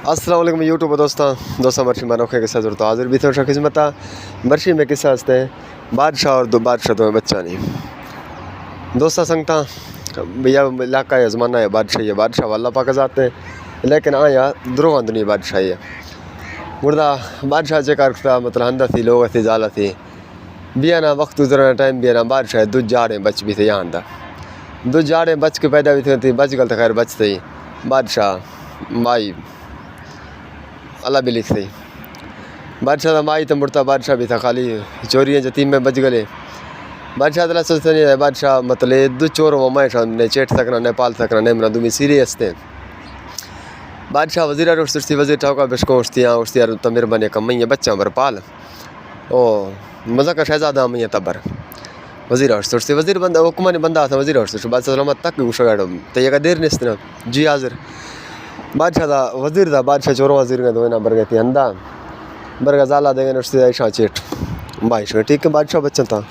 अस्सलाम वालेकुम यूट्यूब दोस्तों मर्शी मनोखे के साथ जुड़ता हाजिर भी थे खिदमत मर्शी में किस्सा हंसते बादशाह और दो बादशाह तो बच्चा नहीं दोस्ता संगता भैया इलाका है ज़माना है बादशाह वाला पाक जाते हैं लेकिन आया द्रोह दुनिया बादशाही है मुर्दा बादशाह जेकार मतलब हंदा थी लोग थी ज़ाला थी बिया ना वक्त गुजरना टाइम बिया ना बादशाह दो जाड़े बच भी थे यहाँ आंदा दो जाड़े बच के पैदा भी थी बच गल तो खैर बचते ही बादशाह माई अल्लाह भी लिख थी बादशाह था माई तो मुड़ता बादशाह भी था खाली चोरियाँ जतीम में बच गए बादशाह तला सोचते नहीं है बादशाह मतलब दो चोर माए ने चेट सकना न पाल सकना न मना दुमी सीरियस थे बादशाह वजीरा उठती वजीर ठाका बिस्को उठती यार तमीर बने कम है बच्चा बर पाल ओ मज़ा का शहजादा मैं तबर वजीर उठती वजीर बंदा हुक्मानी बंदा था वजीर उठती बादशाह सलामत तक उड़ो तो ये देर नहीं इस जी हाजिर बादशाह था वजीर था बादशाह चोरों वजीर का दो ना बरगे थी अंदा बरगा ज़ाला देंगे उठती ऐशा चेट बाईश ठीक है बादशाह बच्चा था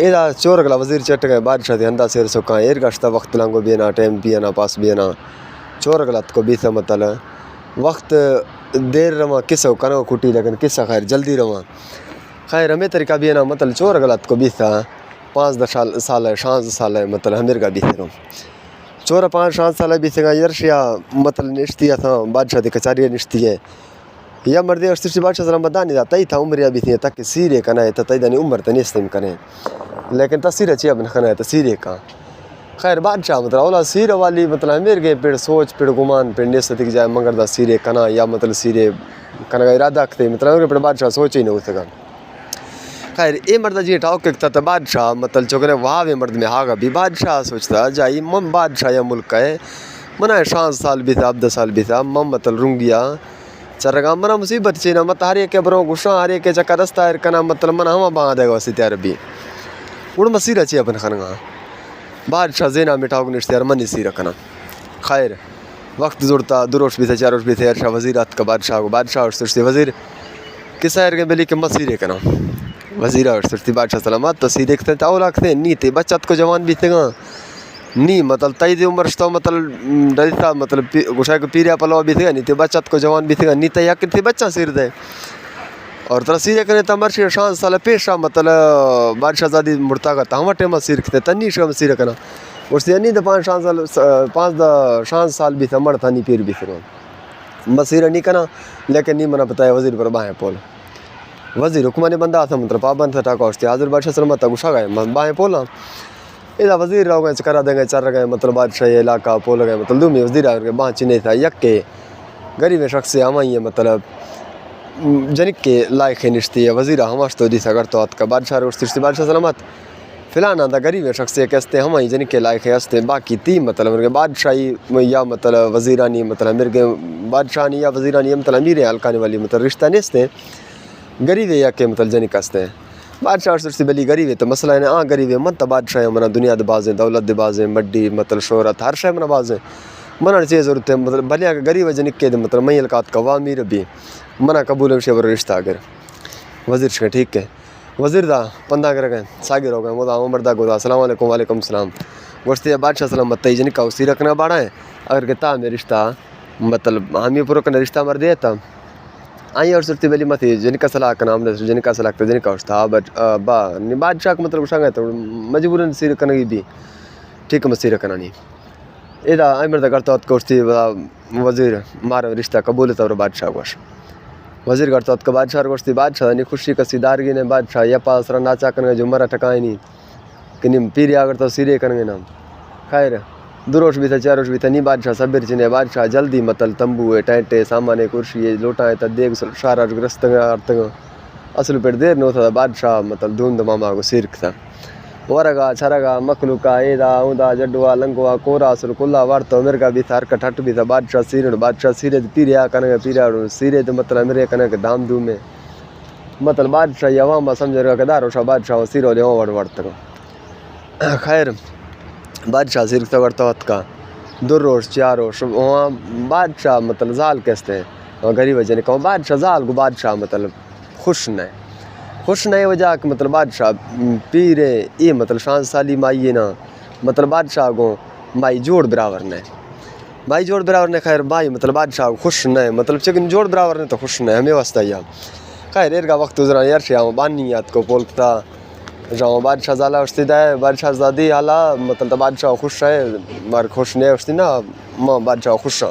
एदा चोर गला वजीर चट गए बादशाह थी अंदा शेर सुखा एर गश्ता वक्त लंगो भी ना टाइम भी ना पास भी ना चोर गलत को बीस मतलब वक्त देर रवा किसा कनो कुटी लेकिन किसा खैर जल्दी रवा खैर हमें तरीका भी है ना मतलब चोर गलत को बीस 5-10 साल है 7 साल है मतलब हमें का बीस चोर 5-7 साल बीस यर्शिया मतलब निश्ती था बादशाह की कचारी निश्ती है या मर्दी और बादशाह सलाम बदानी था तई था उम्र भी थी तक सीरे का है तई दानी उम्र तो नहीं करें लेकिन तस्वीर अच्छी अपने खाना है तस्वीर का खैर बादशाह मतलब ओला सीरे वाली मतलब मेरे गए पेड़ सोच पेड़ गुमान पेड़ निश्चित की जाए मगर दा सीरे कना या मतलब सीरे कना का इरादा रखते मतलब पेड़ बादशाह सोच ही नहीं उसका खैर ये मर्द जी टाव के था बादशाह मतलब चौकरे वहाँ वे मर्द में हागा भी बादशाह सोचता जाई मम बादशाह या मुल्क है मना 7 साल भी था 10 साल भी था मम मतलब रुंगिया चरगा मना मुसीबत चीना मत हारे के बरो गुस्सा हारे के चक्कर रास्ता है कना मतलब मना हम बांध देगा वैसे त्यार भी उड़ मसीर अच्छी अपन खाना बादशाह जेना मिठाओ निश्तर मन सी रखना खैर वक्त जुड़ता दुरोश भी थे चारोश भी थे अरशा वजीरात का बादशाह को बादशाह और सुरती वजीर किसा के बेली के मसीरे कना वजीरा और सुरती बादशाह सलामत तो सी देखते ताऊ रखते नी थे बच्चा को जवान भी थे नी मतलब तई दी उम्र तो मतलब डरिता मतलब गुस्सा को पीरिया पलवा भी थे नी थे बच्चा को जवान भी थे नी तय थे बच्चा सिर दे और तरह सीरे करने तमर्शी 7 साल पेशा मतलब बादशाह जादी मुड़ता का हम टेम सिर थे तनी शम सिर करना उससे नहीं तो 5 साल भी था मर था नहीं पीर भी फिर मसीर नहीं करना लेकिन नहीं मना बताया वजीर पर बाहें पोल वजीर हुक्मा ने बंदा था मतलब पाबंद था टाका उससे हाजिर बादशाह सलामत गुस्सा गए बाहें पोला इधर वजीर रह गए करा देंगे चर गए मतलब बादशाह इलाका पोल गए मतलब दूमी वजीर बाँ चिन्ह था यक के गरीब शख्स से हम ही मतलब जनिक के लायक है निश्ती है वजीरा हमाश तो दी सगर तो का बादशाह उठती बादशाह सलामत फिलहाल था गरीब शख्स कहते हम ही जनिक के लायक है हंसते बाकी तीन मतलब मेरे बादशाही या मतलब वजीरानी मतलब मेरे के बादशाहनी या वजीरानी मतलब अमीर हल्काने वाली मतलब रिश्ता नहीं हंसते गरीब है या के मतलब जनिक हंसते हैं बादशाह उठती बली गरीब है तो मसला है हाँ गरीब है मन तो बादशाह मना दुनिया दबाजें दौलत दबाजें मड्डी मतलब शोहरत हर शय मना बाजें मना चीज़ ज़रूरत है मतलब भलिया गरीब जनिक के मतलब मई अलकात का वाह अमीर भी मना कबूल शेवर रिश्ता अगर वजीर शे ठीक है वजीर दा पंदा कर गए सागिर हो गए मोदा मर्दा गोदा अस्सलाम वालेकुम वालेकुम सलाम गोश्ती बादशाह सलाम मत जन का उसी रखना बाड़ा है अगर के ता में रिश्ता मतलब हामी पूरा का रिश्ता मर दे तब आई और सुरती बेली मत जिनका सलाह का नाम जिनका सलाह तो जिनका उस्ता बट बा बादशाह का मतलब उठा गए तो मजबूरन सिर करने भी ठीक है मसीर करना नहीं इधर आई मर्दा करता कोश्ती वजीर मारा रिश्ता कबूल था और बादशाह गोश वजीर करता का बादशाह गोश्ती बादशाह नहीं खुशी का सीदारगी ने बादशाह या पास रहा नाचा करने जो मरा टकाए नहीं कि नहीं पीर अगर तो सिरे करेंगे नाम खैर दुरोश भी था चारोश भी था नहीं बादशाह सबीर चिन्ह बादशाह जल्दी मतलब तंबू है टेंटे सामान है कुर्सी है लोटा है देख सारा ग्रस्त असल पेट देर न होता था बादशाह मतलब धूम धमामा को सिरक था वरगा छरगा मखलूका एदा उदा जडुआ लंगुआ कोरा सुर कुल्ला वार्तो मेरे का भी था हरकत हट भी था बादशाह सीरे पीरिया कने पीरिया सीरे तो मतलब मेरे कने के धाम धूम में मतलब बादशाह अवाम समझ रहा कदारो शाह बादशाह सिरो ले वर्त खैर बादशाह सिर वर्त का दुर्रोश चारोश वहाँ बादशाह मतलब जाल कहते हैं गरीब जन कहूँ बादशाह जाल को बादशाह मतलब खुश नहीं वजह कि मतलब बादशाह पीरे ये मतलब 7 साली माई है ना मतलब बादशाह को माई जोड़ बराबर ने भाई जोड़ बराबर ने खैर भाई मतलब बादशाह खुश न मतलब चिकन जोड़ बराबर ने तो खुश न हमें वास्ता ही खैर एर का वक्त गुजरा यार से बानी याद को बोलता जाओ बादशाह ज़ाला उस्ती है बादशाह ज़ादी आला मतलब बादशाह खुश है मार खुश ने उस्ती ना माँ बादशाह खुश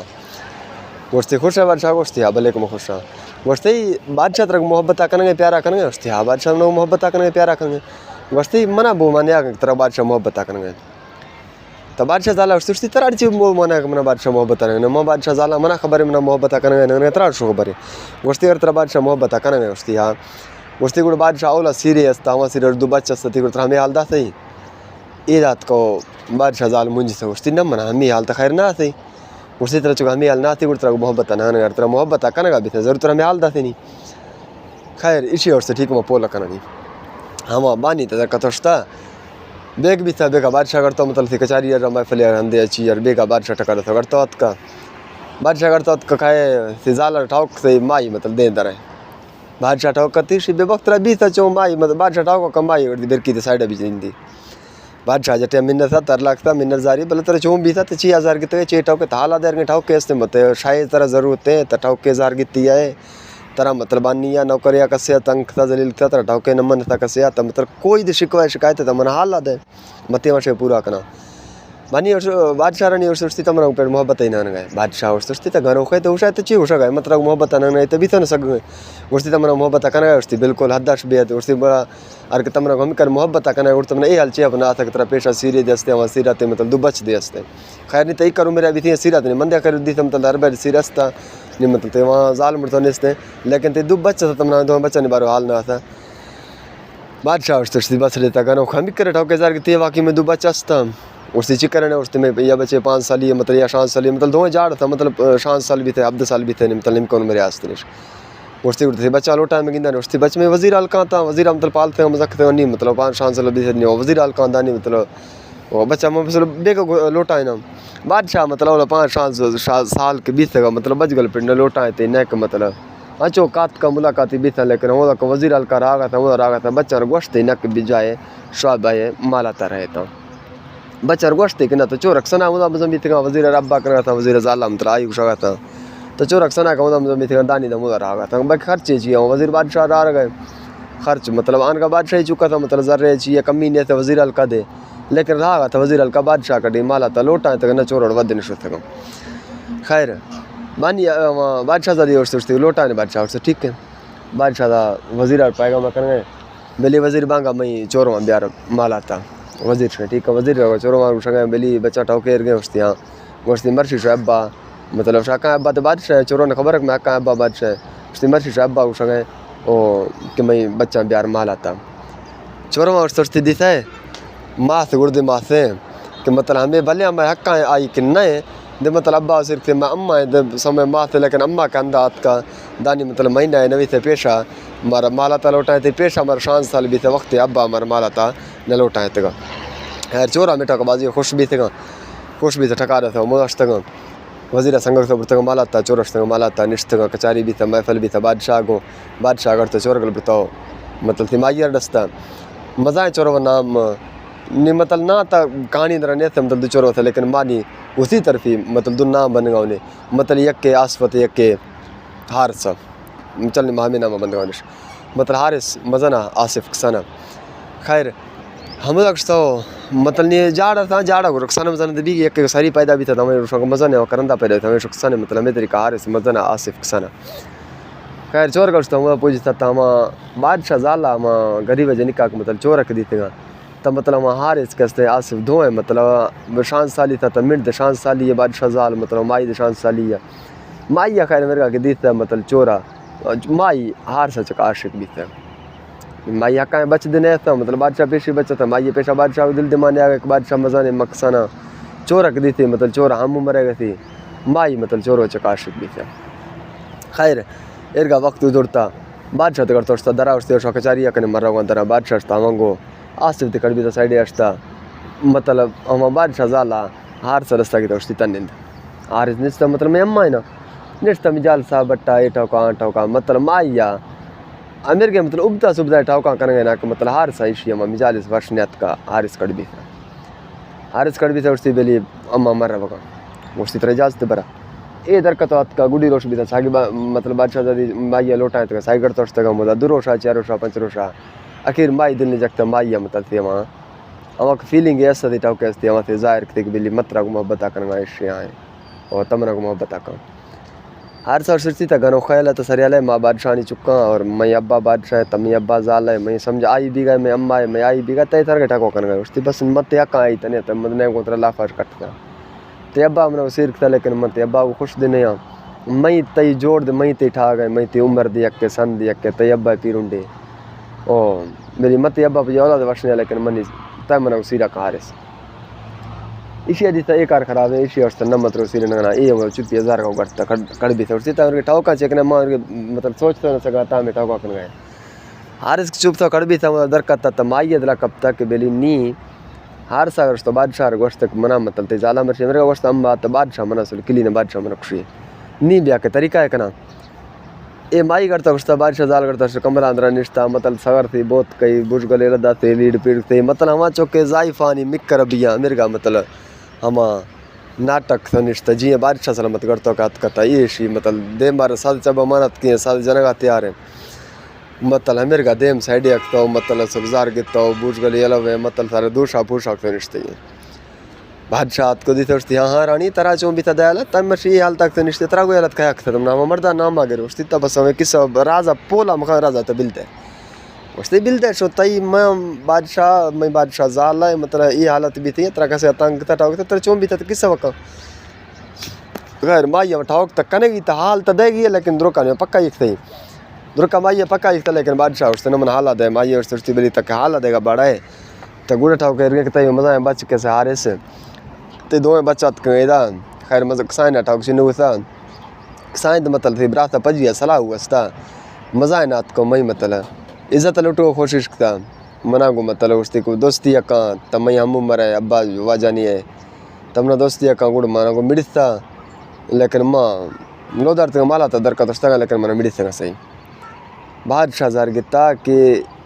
उस्ती खुश है बादशाह को उस्ती भले को खुश वस्ती बादशाह तरह मोहब्बत करेंगे प्यारा करेंगे उस्ती बादशाह लोग मोहब्बत करेंगे प्यारा करेंगे वस्ती मना बो मानिया तरह बादशाह मोहब्बत करेंगे तो बादशाह ज़ाला उस्ती तरह चीज मना मना बादशाह मोहब्बत करेंगे माँ बादशाह ज़ाला मना खबर है मना मोहब्बत करेंगे तरह शो खबर है वस्ती तरह बादशाह मोहब्बत करेंगे उस्ती वस्ती गुड़ बादशाह ओला सीरियस था वहाँ सीरियस दो बच्चा सती गुड़ हमें हाल सही ये रात को बादशाह ज़ाल मुंज से उस्ती न मना हमें हाल तो खैर ना सही उसी तरह चुका हमें हाल ना थी गुड़ तरह मोहब्बत ना तरह मोहब्बत करेगा भी था जरूर तरह हमें हाल थे नहीं खैर इसी और से ठीक मैं पोला करना नहीं हम बानी था कथोस्ता बेग भी था बेगा बादशाह करता मतलब थी कचारी यार महफिल यार अंधे अच्छी यार बेगा बादशाह टका था करता का बादशाह करता का खाए से ज़ाला ठाक से माई मतलब दे दर बादशाह ठाक करती सी बेवक्त भी था चो माई मतलब बादशाह ठाक को कमाई करती बेरकी थी साइड भी जिंदी बादशाह जटे मिन्नत था 3 लाख था मिन्नत जारी भले तरह चोम भी था तो 6,000 की तो 6 ठाक हाल देर के ठाक के इससे मत शायद तरह ज़रूरत है तो ठाक के 1000 की है तरह मतलब बानिया नौकरिया कसे तंग था जलील था तरह ठाके नमन था कसे तो मतलब कोई दी शिकायत था मन हाल दे मत वर्ष पूरा करना बानी बादशाह रानी वर्ष उठती तमरा ऊपर मोहब्बत ही ना गए बादशाह वर्ष उठती तो घर होए तो उषा तो ची उषा गए मतलब मोहब्बत ना गए तो भी तो न सक गए उठती तमरा मोहब्बत करना है उठती बिल्कुल हदाश बेहद उठती बड़ा अर के तमरा हम कर मोहब्बत करना है उठ तमने ये हाल चाहिए अपना तक तरह पेशा सीरे दस्ते वहाँ सीराते मतलब दो बच दस्ते खैर नहीं तो ही करूँ मेरा भी थी सीरत नहीं मंदिर कर दी मतलब हर बार सीरस्ता नहीं मतलब तो वहाँ जाल मुड़ता नहीं लेकिन तो दो बच्चा था तमना दो बच्चा नहीं बारो हाल ना था बादशाह उठती बस रहता करो हम करे ठाके 1000 की थी वाकई में दो बच्चा था उससे चिकर है उसमें या बच्चे 5 साल ही मतलब या 5 साल मतलब दो झाड़ था मतलब 5 साल भी थे 10 साल भी थे मतलब निम कौन मेरे आस्ते उससे उठते बच्चा लोटा में गिंदा उससे बच में वजीर अलका था वजीर मतलब पालते हैं मजाक थे नहीं मतलब 5 साल भी थे नहीं वजीर अलका नहीं मतलब वो बच्चा मतलब बेको लोटा है ना बादशाह मतलब 5 साल के बीत का मतलब बच गल पिंड लोटा थे नेक मतलब अचो कात का मुलाकात भी था लेकिन वो वजीर अलका रागा था वो रागा था बच्चा गोश्त नक भी जाए स्वाब आए मालाता रहे था बच्चा गोश्त कि ना तो चोरक सना मुदा मजमी थे वजीर अब्बा करना था वजीर ज़ाला मतलब आई उशा था तो चोरक सना का मुदा मजमी थे दानी दा मुदा रागा था बाकी खर्चे चाहिए वजीर बादशाह रह गए खर्च मतलब आन का बादशाह ही चुका था मतलब जर्रे चाहिए कमी नहीं थे वजीर अलका दे लेकिन रहा था वजीर अलका बादशाह का डी माला था लोटा तक न चोर वद नहीं शुरू खैर बानी बादशाह ज़ादी और सोचती लोटा ने बादशाह से ठीक है बादशाह वजीर पाएगा मैं कर गए बेली वजीर बांगा मई चोरों ब्यार माला था वजीर से ठीक है वजीर चोरों मार उठा गए बेली बच्चा ठाके गए उसती हाँ उसती मर्शी अब्बा मतलब शाका अब्बा तो बादशाह चोरों ने खबर है मैं अब्बा बादशाह उसती मर्शी अब्बा उठा गए ओ कि मई बच्चा ब्यार माला था चोरों मार सोचती दिशा है मास गुर्दे मासे कि मतलब हमें भले हमारे हक्का आई कि नहीं दे मतलब अब्बा सिर्फ मैं अम्मा है समय मास लेकिन अम्मा का अंदाज का दानी मतलब महीना है नवी थे पेशा हमारा माला था लौटाए थे पेशा हमारा 5 साल भी थे वक्त अब्बा हमारा माला था न लौटाए थे खैर चोरा में टकबाजी खुश भी थे ठका रहे थे मुश्त वजीर संग से माला था चोरस माला था निश्त कचारी भी था महफल भी था बादशाह अगर तो चोर बताओ मतलब थी माइयर डसता मज़ा चोर नाम नहीं मतलब ना था कहानी तरह नहीं थे मतलब दो चोर थे लेकिन मानी उसी तरफ ही मतलब दो नाम बन गया उन्हें मतलब एक के आसफत एक के हारसा चल मामी नाम बन गया मतलब हारिस मज़ना आसिफ सना खैर हम तो मतलब नहीं जाड़ा को रक्साना मज़ा भी एक सारी पैदा भी था हमें मज़ा नहीं करंदा पैदा था हमें रक्साना मतलब मैं तरीका हारिस मज़ना आसिफ सना खैर चोर करता हूँ पूछता था हम बादशाह ज़ाला हम गरीब जनिका मतलब चोर के दीते तो मतलब वहाँ हारिस कसते आसिफ धोए मतलब 5 साली था तो मिनट 5 साली है बादशाह ज़ाल मतलब माई 5 साली है माई खैर मेरे का दीता मतलब चोरा माई हार सच का आशिक भी था माई हक्का बच देने था मतलब बादशाह पेशी बचा था माई पेशा बादशाह दिल दिमाने आ गए बादशाह मज़ा ने मकसाना चोरक दी थी मतलब चोर हम मरे गए थी माई मतलब चोरों चक आशिक भी था खैर एर का वक्त उड़ता बादशाह तो करता दरा उसते कचारिया कने मर रहा दरा बादशाह मंगो आसिफ ते कड़बी तो साइड अष्टा मतलब हम बादशाह ज़ाला हार सरस्ता की तो तनिंद हार निश्ता मतलब मैं अम्मा है ना निश्ता मिजाल सा बट्टा ये ठौका मतलब माइया अमीर के मतलब उबता सुबदा ठौका करेंगे ना मतलब हार सा इशी अम्मा मिजाल वर्ष नेत का हारिस कड़बी था उससे बेली अम्मा मर रहा उसी तरह इजाज़त बरा ए दरकत का गुडी रोश भी था सागी मतलब बादशाह दादी माइया लोटा है तो साई करता उस तक मुदा दुरोशा चारोशा पंचरोशा आखिर माई दिल ने जगता माइया मतलब थे वहाँ अवक फीलिंग ऐसा थी टाउके थी वहाँ थे ज़ाहिर थे कि बिल्ली मत्रा को मोहब्बत करना इश्क़ आए और तमन्ना को मोहब्बत कर हर सर सिरती था घनो ख्याल है तो सरियाल है माँ बादशाह नहीं चुका और मैं अब्बा बादशाह है तमी अब्बा जाल है मैं समझ आई भी गए मैं अम्मा है मैं आई भी गए तय थर के ठाको कर गए उसकी बस मत या कहाँ आई तने तब मदने को तरह लाफाश कटता ते अब्बा मैंने सिर था लेकिन मत अब्बा को खुश दिन यहाँ मैं तई जोड़ दे मैं तई ठा गए मैं तई उम्र दी के सन दी के तई अब्बा पीरुंडे ओ मेरी मत अब्बा पे औलाद वशने लेकिन मनी तय मैंने सीरा कहा रे इसी अजी एक कार खराब है इसी और न मतलब सिर ना ये वो चुप्पी हजार का करता कड़ भी थोड़ी ता उनके ठाव का चेकने मार के मतलब सोच तो न सका ता में ठाव का कर गए हर इस चुप था कड़ भी था दरकत था माई दला कब तक बेली नी हर सा तो बादशाह गोश्त तक मना मतलब ते जाला मर मेरे गोश्त हम बात बादशाह मना सुल किली ने बादशाह मना खुशी नी ब्याह के तरीका है कना ए माई करता गोश्त बादशाह जाल करता कमरा अंदर निश्ता मतलब सगर थी बहुत कई बुश गले लदा थे लीड पीड़ थे मतलब हवा चौके जाइफानी मिक्कर बिया मेरे का मतलब हम नाटक सनिश्त जी बादशाह सलामत करता कथा ये शी मतलब दे मारे साल चब अमानत किए साल जनगा तैयार है मतलब हमें का देम साइड रखता हूँ मतलब सब्जार गिरता हूँ बूझ गली अलग है मतलब सारे दूसरा पूछा सनिश्त है बादशाह को दी थोड़ी हाँ रानी तरह चो भी था दयाल तब मशी ये हाल तक सनिश्त तरह को हालत खाया तुम नाम मर्दा नाम आगे उस तब बस हमें किस राजा पोला मखा राजा तो बिलते उससे बिलते सो तई मैं बादशाह जाल है मतलब ये हालत भी थी तरह कैसे तंग था तरह चों भी था किस वक्त गैर माइया ठाक तक कनेगी तो हाल तो देगी लेकिन द्रोका में पक्का एक थी द्रोका माइया पक्का एक था लेकिन बादशाह उससे न मन हाल दे माइया उससे बिली तक हाल देगा बड़ा है तो गुड़े ठाक करके तय मजा है बच कैसे हारे से तो दो बच्चा इदा खैर मतलब साइन ठाक चिन्ह था साइन मतलब थी बराता पजिया सलाह हुआ था मजा है नात को मई मतलब इज़्ज़त लुटो कोशिश था मना को मतलब उसकी को दोस्ती अका तमई हम उम्र है अब्बा वाजानी है तमना दोस्ती अका गुड़ माना को मिड़ता लेकिन माँ लोदार तक माला था दरकत उसका लेकिन मना मिड़ता सही बादशाह जार गिता कि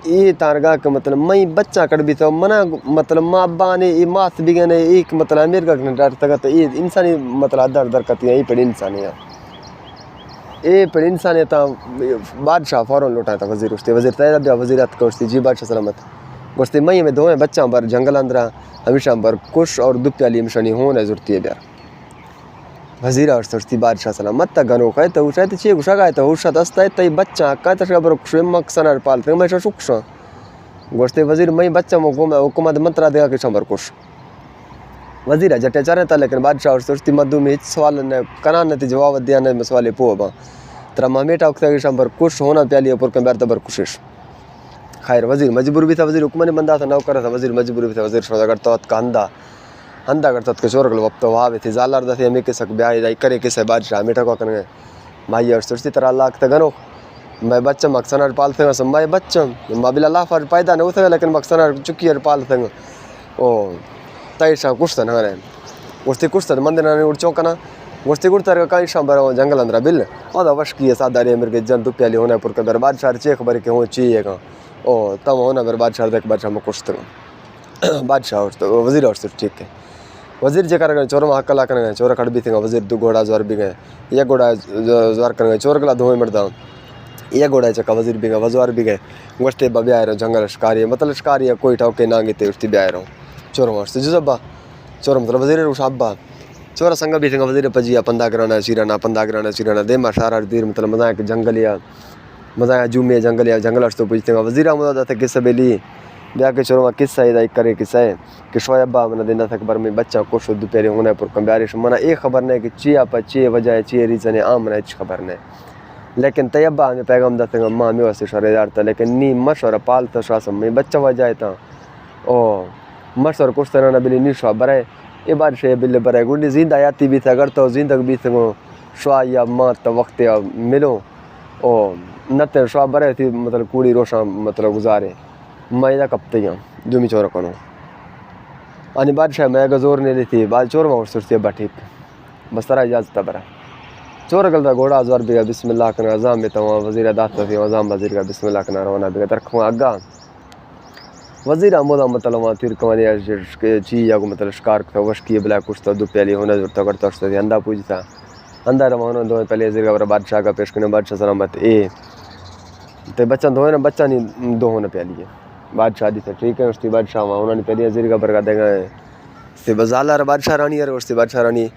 ये तारगा के मतलब मई बच्चा कट भी था मना मतलब माँ अब्बा ने ये मास भी गए एक मतलब अमेरिका के डर तक ये इंसानी मतलब दर दरकत यही पड़ी इंसानी है ए पर इंसान था बादशाह फ़ौरन लौटा था वज़ीर उसते वज़ीर तैयार भी वज़ीरत को उसती जी बादशाह सलामत उसते मई में दो बच्चा पर जंगल अंदर हमेशा पर कुश और दुप्याली मिशनी होने ज़रूरत है ब्यार वज़ीर और सोचती बादशाह सलामत तक गनो कहे तो उठाए तो चे गुस्सा गए तो उषा दस्ता है तई बच्चा कहे तो शबर खुशम मक्सनर पालते मैं शुक्र गोश्ते वज़ीर मई बच्चा हुकूमत मंत्रा देगा कि शबर कुश वज़ीर जटे चारे था लेकिन बादशाह और सोचती मधु में सवाल ने कना ने जवाब दिया ने सवाल पोबा तेरा ममेटा उखता कि पर कुछ होना प्याली ऊपर के बैर कोशिश खैर वज़ीर मजबूर भी था वज़ीर हुक्म ने बंदा था नौकर था वज़ीर मजबूर भी था वज़ीर सौदा करता का हंदा करता के चोर गल वक्त वहाँ थे जालार दे हमें किस ब्याह करे किस बादशाह मीठा को करने माई और सोचती तरह अल्लाह तक गनो मैं बच्चा मकसना पालते हैं मैं बच्चा माबिला लाफार पैदा नहीं होता लेकिन मकसना चुकी पालते हैं ओ तैसा कुछ था ना उससे कुछ था मंदिर ने उड़ चौकना उससे कुड़ता कई शाम जंगल अंदर बिल और वश की सादा रे मेरे जन दुप्याली होना पुर के बादशाह चेक भर के हो चाहिए ओ तब होना मेरे बादशाह देख बादशाह में कुछ बादशाह वज़ीर और ठीक है वज़ीर जगह चोर में हकला कर गए चोर खड़ भी थे वज़ीर दो घोड़ा ज्वार भी गए एक घोड़ा ज्वार कर गए चोर गला धोए मरदा एक घोड़ा चक्का वज़ीर भी गए वजवार भी गए गोश्ते ब्याह रहो जंगल शिकारी मतलब शिकारी कोई ठाके ना गिते उसकी ब्याह रहो चोर वास्ते जो जब्बा चोर मतलब वज़ीर उस अब्बा चोरा संग भी थे वज़ीर पजिया पंदा कराना चिराना दे माशारा दीर मतलब मजा के जंगल या मजा जुमे जंगल तो पूछते वज़ीरा मजा था किस बेली ब्याह के चोरों किस्सा इदा करे किस्सा है कि शोए अब्बा मैंने देना था खबर में बच्चा को शुद्ध पेरे होने पर कम ब्यारिश मना एक खबर नहीं कि चिया पर चे वजह है चे रीज़न है आम नहीं खबर नहीं लेकिन तयब्बा हमें पैगाम दते माँ में वैसे शरेदार था लेकिन नी मशवर पाल तो श्वासम में बच्चा वजह था ओ मशवर कुछ तरह न बिली नी शवा बराए ये बार शे बिल्ले बराए गुंडी जिंदा याती भी था अगर तो जिंदग भी थे शवा या माँ तो वक्त या मिलो ओ नते शवा बराए थी मतलब कूड़ी रोशा मतलब गुजारे मैं कपते यहाँ जुमी चोर कनो अनि बादशाह मैं गजोर ने ली थी बाद चोर में सुरती बा ठीक बस तरह इजाज़त बरा चोर गलता घोड़ा अजवार बिगा बिस्मिल्लाह करना अजाम में तो वज़ीर दाता थी अजाम वज़ीर का बिस्मिल्लाह करना रवाना बिगा तरखवा अग्गा वज़ीर अहमद मतलब वहाँ तीर कमाने के चीज़ को मतलब शिकार का वश किए बिला कुछ तो दो प्याली होना जो तगड़ तो अंदा पूछता अंदा रवाना दो पहले जगह पर बादशाह का पेश करने बादशाह सलामत ए तो बच्चा दो ना बच्चा नहीं दो होना प्याली है बादशाह दी ठीक है उसकी बादशाह वहाँ उन्होंने पहले जगह पर का देगा से बजाला बादशाह रानी है उससे बादशाह रानी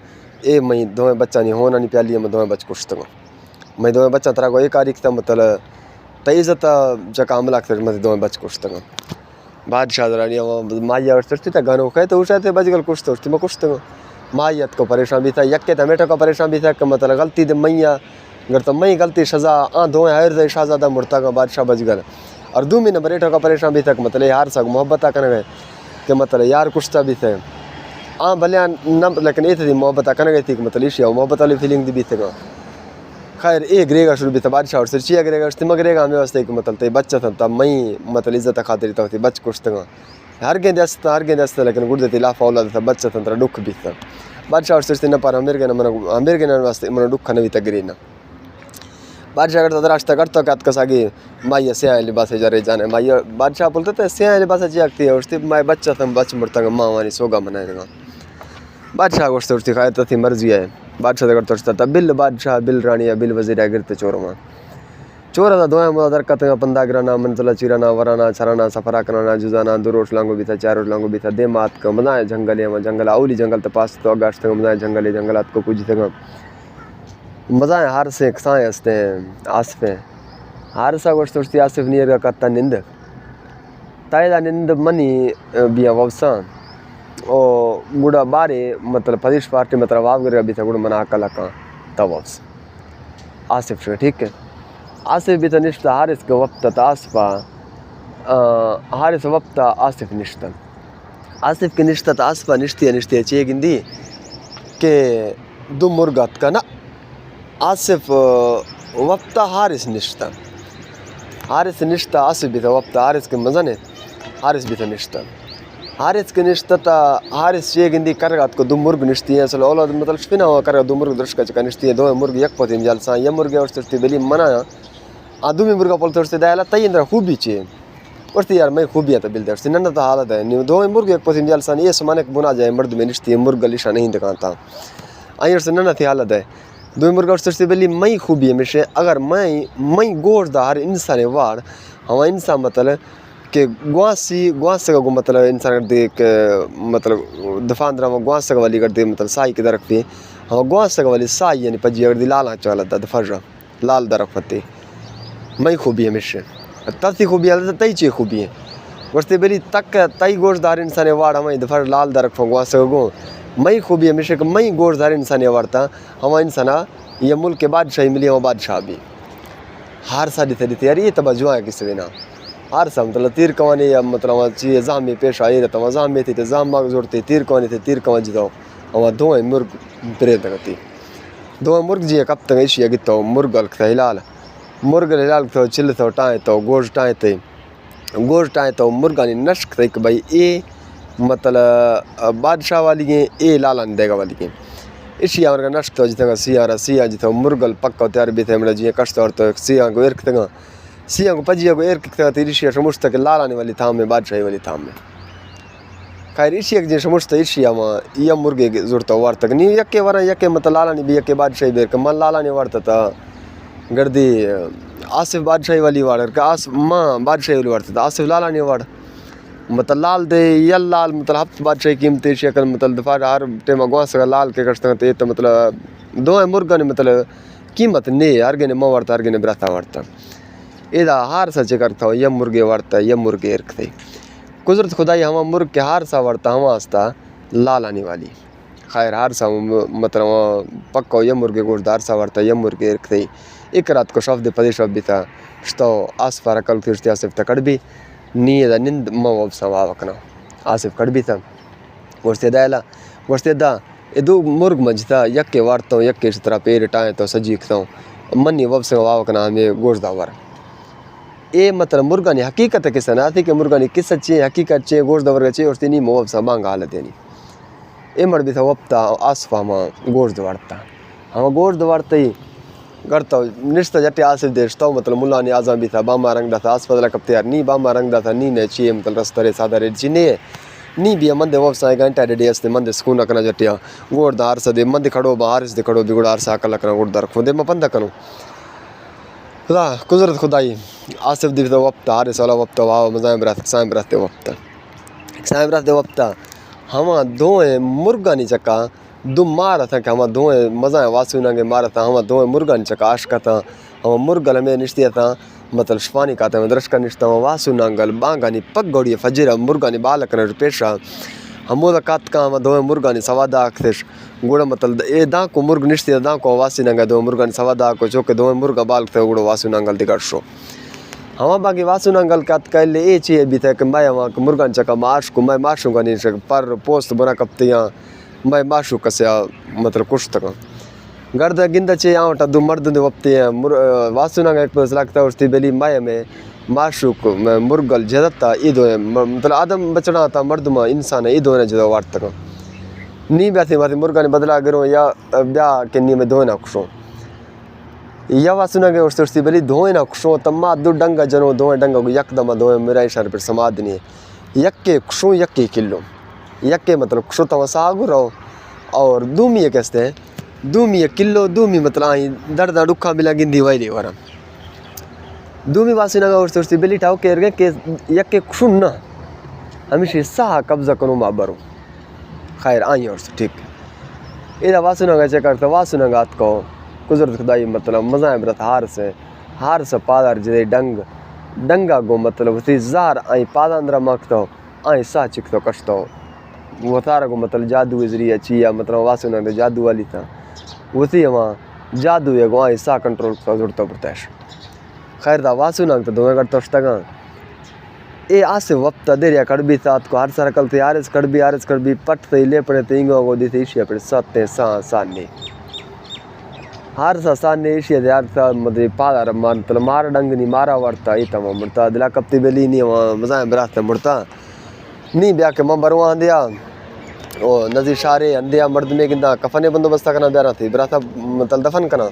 ए मई दो बच्चा नहीं होना नहीं प्याली मैं दो बच कुछ तक मैं दो बच्चा तरह को एक आरिक था मतलब तेज़त जका हमला कर मत दो बच कुछ तक बादशाह रानी माइया उसती था गानों कहे तो उसे बजगल कुछ तो उसती मैं कुछ तक माइयत को परेशान भी था यक्के था मेटा को परेशान भी था कि मतलब गलती दे मैया अगर तो मई गलती सज़ा दो हर दे शाहजादा मुर्ता का बादशाह बजगल और 2 महीने बरेठा का परेशान भी था मतलब यार सक मोहब्बत करने गए कि मतलब यार कुछ था भी थे भले न लेकिन ये थी मोहब्बत करने गई थी कि मतलब इशिया मोहब्बत वाली फीलिंग भी थे खैर एक ग्रेगा शुरू भी था बादशाह और सिरचिया ग्रेगा तिमक ग्रेगा हमें वास्ते कि मतलब ते बच्चा था तब मई मतलब इज्जत खातिर था बच कुछ था हर गेंद लेकिन गुड़ देती लाफा औलाद था बच्चा था दुख भी था बादशाह और सिरची न पर अमीर के वास्ते मन दुख नहीं था गिरी ना बादशाह करता रास्ता करता क्या कसागी माइया से आए लिबास जा रहे जाने माइया बादशाह बोलते थे से आए लिबास चियाकती है उसती माई बच्चा था बच मुड़ता माँ वानी सोगा मनाएगा बादशाह को उसती खाए तो थी मर्जी है बादशाह करता उसता था बिल बादशाह बिल रानी बिल वजीर गिरते चोरों में चोरा था दो दरकत पंदा गिराना मंतला चिराना वराना छराना सफरा कराना जुजाना 2 रोज लांगो भी था 4 रोज लांगो भी था दे मात का मनाए जंगल आउली जंगल तो पास तो अगाश तक मनाए जंगलात को कुछ तक मज़ा हार से कसाएँ हंसते हैं आसफे हार सा गोश्त उसती आसिफ नियर का कत्ता निंद तायदा निंद मनी बिया ववसा ओ गुड़ा बारे मतलब फदिश पार्टी मतलब वाव कर भी था गुड़ मना कला का तवस आसिफ से ठीक है आसिफ भी था निश्ता हारिस के वक्त आसपा हारिस वक्त आसिफ निश्ता आसिफ के निश्ता आसपा निश्ती चे गिंदी के दो मुर्गत का ना आसिफ वक्त हारिस निश्ता आसिफ भी था वक्त हारिस के मज़ा ने हारिस भी था निश्ता हारिस के निश्ता था हारिस ये गिंदी करगात को 2 मुर्ग निश्ती है चलो औलाद मतलब स्पिना हुआ करगा 2 मुर्ग दर्शक का निश्ती है 2 मुर्ग एक पतिम जालसा ये मुर्ग और सस्ती बेली मना आदमी मुर्गा पोलते उससे दायला तई अंदर खूबी चे उसती यार मैं खूबियाँ तो बिल्दर से नन्ना तो हालत है नहीं 2 मुर्ग एक पतिम जालसा ये समाने बुना जाए मर्द में निश्ती है मुर्ग लिशा नहीं दिखाता आई से नन्ना थी हालत है 2 मुर्गा और सस्ती बेली मई खूबी है मिशे अगर मई गोश्त हर इंसान वार हवा इंसान मतलब कि गुआस का मतलब इंसान देख मतलब दफान रहा गुआस वाली कर दे मतलब साई की दरख पे हाँ गुआस वाली साई यानी पजी अगर दी लाल चला था दफर लाल दरख पत्ती मई खूबी है मिश्र तथी खूबी है तई चे खूबी है वर्षते बेली तक तई गोश्तदार इंसान वाड़ हमारी दफर लाल दरख गुआस गो मई खूबी है मिश्र मई गोश्तदार इंसान वाड़ता हमारा इंसान ये मुल्क के बादशाही मिली हमारा बादशाह भी हार सा दी यार ये तब जुआ है किसी ना हार सा मतलब तीर कवानी या मतलब चीज़ जाम में पेश आई रहता जाम में थी तो जाम मांग जोड़ते तीर कवानी थे तीर कवा जिताओ और 2 मुर्ग प्रेत करती 2 मुर्ग जी कब तक ऐसी गितो मुर्ग हिलाल मुर्ग हिलाल तो चिल्ल तो टाए तो गोश्त टाए तो मुर्गा ने नश्क थे कि भाई ये मतलब बादशाह वाली है ये लाला ने देगा वाली है इसी हमारे नश्क तो जितना सिया जितना मुर्गल पक्का तैयार भी थे मतलब जी कष्ट और तो सिया को एर्क तक सिया को पजिया को एर्क तक ऋषि समुस्त के लालाने वाली थाम में बादशाही वाली थाम में खैर ऋषि एक जी समुस्त ऋषि वहाँ यह मुर्गे की जरूरत वार तक नहीं यके वरा यके मतलब लालाने भी यके बादशाही बेर के मन लालाने वारता था गर्दी आसिफ बादशाही वाली वार का माँ बादशाही वाली वारता था आसिफ लालाने वार मतलब लाल दे यल लाल मतलब हफ्त बादशाही कीमती शक्ल मतलब दफा हर टेम गुआस लाल के करते तो मतलब 2 मुर्गा ने मतलब कीमत ने हरगे ने माँ वारता हरगे ने ब्राता वारता इदा हार सचे करता हो यह मुर्गे वारता यह मुर्गे एर्क थे कुदरत खुदाई हवा मुर्ग के हार सा वारता हवा आस्ता लाल आने वाली खैर हार सा मतलब पक्का यह मुर्गे गोश्तदार सा वारता यह मुर्गे एर्क थे एक रात को शब्द पदेश भी था तो आसपारा कल फिर आसिफ तकड़ भी नीयदा निंद मव सवावकना आसिफ कड़ भी था वर्षते दा ये 2 मुर्ग मजता यक्के वारता हूँ यक्के इस तरह पेड़ टाए तो सजीखता हूँ मनी वब से वावकना हमें गोश्त वार ये मतलब मुर्गा ने हकीकत किस ना थी कि मुर्गा ने किस अच्छे हकीकत चे गोश्त दवर चे और तीनी मोब सा मांग हालत यानी ये मर भी था वप्ता आसफा में गोश्त वारता हम गोश्त वारते ही करता निश्चित जटे आसिफ देश तो मतलब मुल्ला ने आज़म भी था बामा रंगदा था अस्पताल कप्तियार नी बामा रंगदा था नी ने ची मतलब रस्तरे साधारे जिने नी भी मंदे व्यवसाय घंटा डेडी अस्ते मंदे सुकून रखना जटिया गोड़ दार सदे मंदे खड़ो बाहर से खड़ो बिगुड़ आर सा कल रखना गोड़ दार खुदे मैं पंदा करूं खुदा कुदरत खुदाई आसिफ दी तो वक्त हारे साला वक्त वाह मज़ा बरत साइम बरते वक्त हम दोए मुर्गा नहीं चक्का दुम मारा था कि हम दोए मज़ा वासु नंगे मारा था हम दोए मुर्गा नहीं चक्का आशका था हम मुर्गल में निश्चित था मतलब शफानी का था दर्श का निश्चित वासु नंगल बांगा नहीं पग गौड़ी फजीरा मुर्गा नहीं बालक ने पेशा हम कात का हम दोए मुर्गा नहीं सवादा आखिश गुड़ मतलब ए दा को मुर्ग निश्चित दा को वासी नंगा दो मुर्गा नहीं सवादा को चौके दोए मुर्गा बाल थे गुड़ो वासु नंगल दिगड़ शो हम बाकी वासु नंगल कात कहले ए चीज़ भी था कि मैं वहाँ मुर्गा चका माश को मैं माशूँगा नहीं पर पोस्ट बना कप्तियाँ मैं माशू कसे मतलब कुछ तक गर्द गिंदा चे आउट दो मर्द वप्ते वासु नंगा एक बस लगता है उसकी बेली माया में माशूक मुर्गल जदता ईदो मतलब आदम बचना था मर्द में इंसान ईदो ने जदो वाट तक नी बैठे माथे मुर्गा ने बदला करो या ब्याह के नी में धोए ना खुशो या वासुना के उसती बेली धोए ना खुशो तम्मा दो डंगा जनो धोए डंगा को यकदम धोए मेरा इशारे पर समाध नहीं यक्के खुशो यक्के किलो यक्के मतलब खुशो तम सागु रहो और दूमी कहते हैं दूमी किलो दूमी मतलब आई दर्द दुखा मिला गिंदी वाई वारा दूमी वासुना का उसती बेली ठाव के यक्के खुशो ना हमेशा सा कब्जा करो माबरो खैर आई और ठीक इधर वासुना का चेक करता वासुना गात को कुदरत खुदाई मतलब मज़ा बरत हार से पादार जे डंगा गो मतलब उसी जार आई पादा अंदर मकतो आई सा चिकतो कशतो वो तारा को मतलब जादू जरिए चिया मतलब वासुना तो जादू वाली था उसी वहाँ जादू है गो आई सा कंट्रोल तो जुड़ता पड़ता है खैर था वासुना तो दोनों करता तगा ए आसे वक्त देरिया कड़बी साथ को हर सारा कल थे आरस कड़बी पट से ले पड़े थे इंगो को दी थे इशिया पड़े सत्ते साने हर सा साने इशिया दे हर सा मतलब पादा मतलब मार डंग नहीं मारा वर्ता इतना मुड़ता दिला कप्ती बेली नहीं वहाँ मज़ा बरात मुड़ता नहीं ब्याह के मां बरवा दिया ओ नज़ी शारे अंधिया मर्द में किंदा कफने बंदोबस्त करना ब्याह थी बराता मतलब दफन करना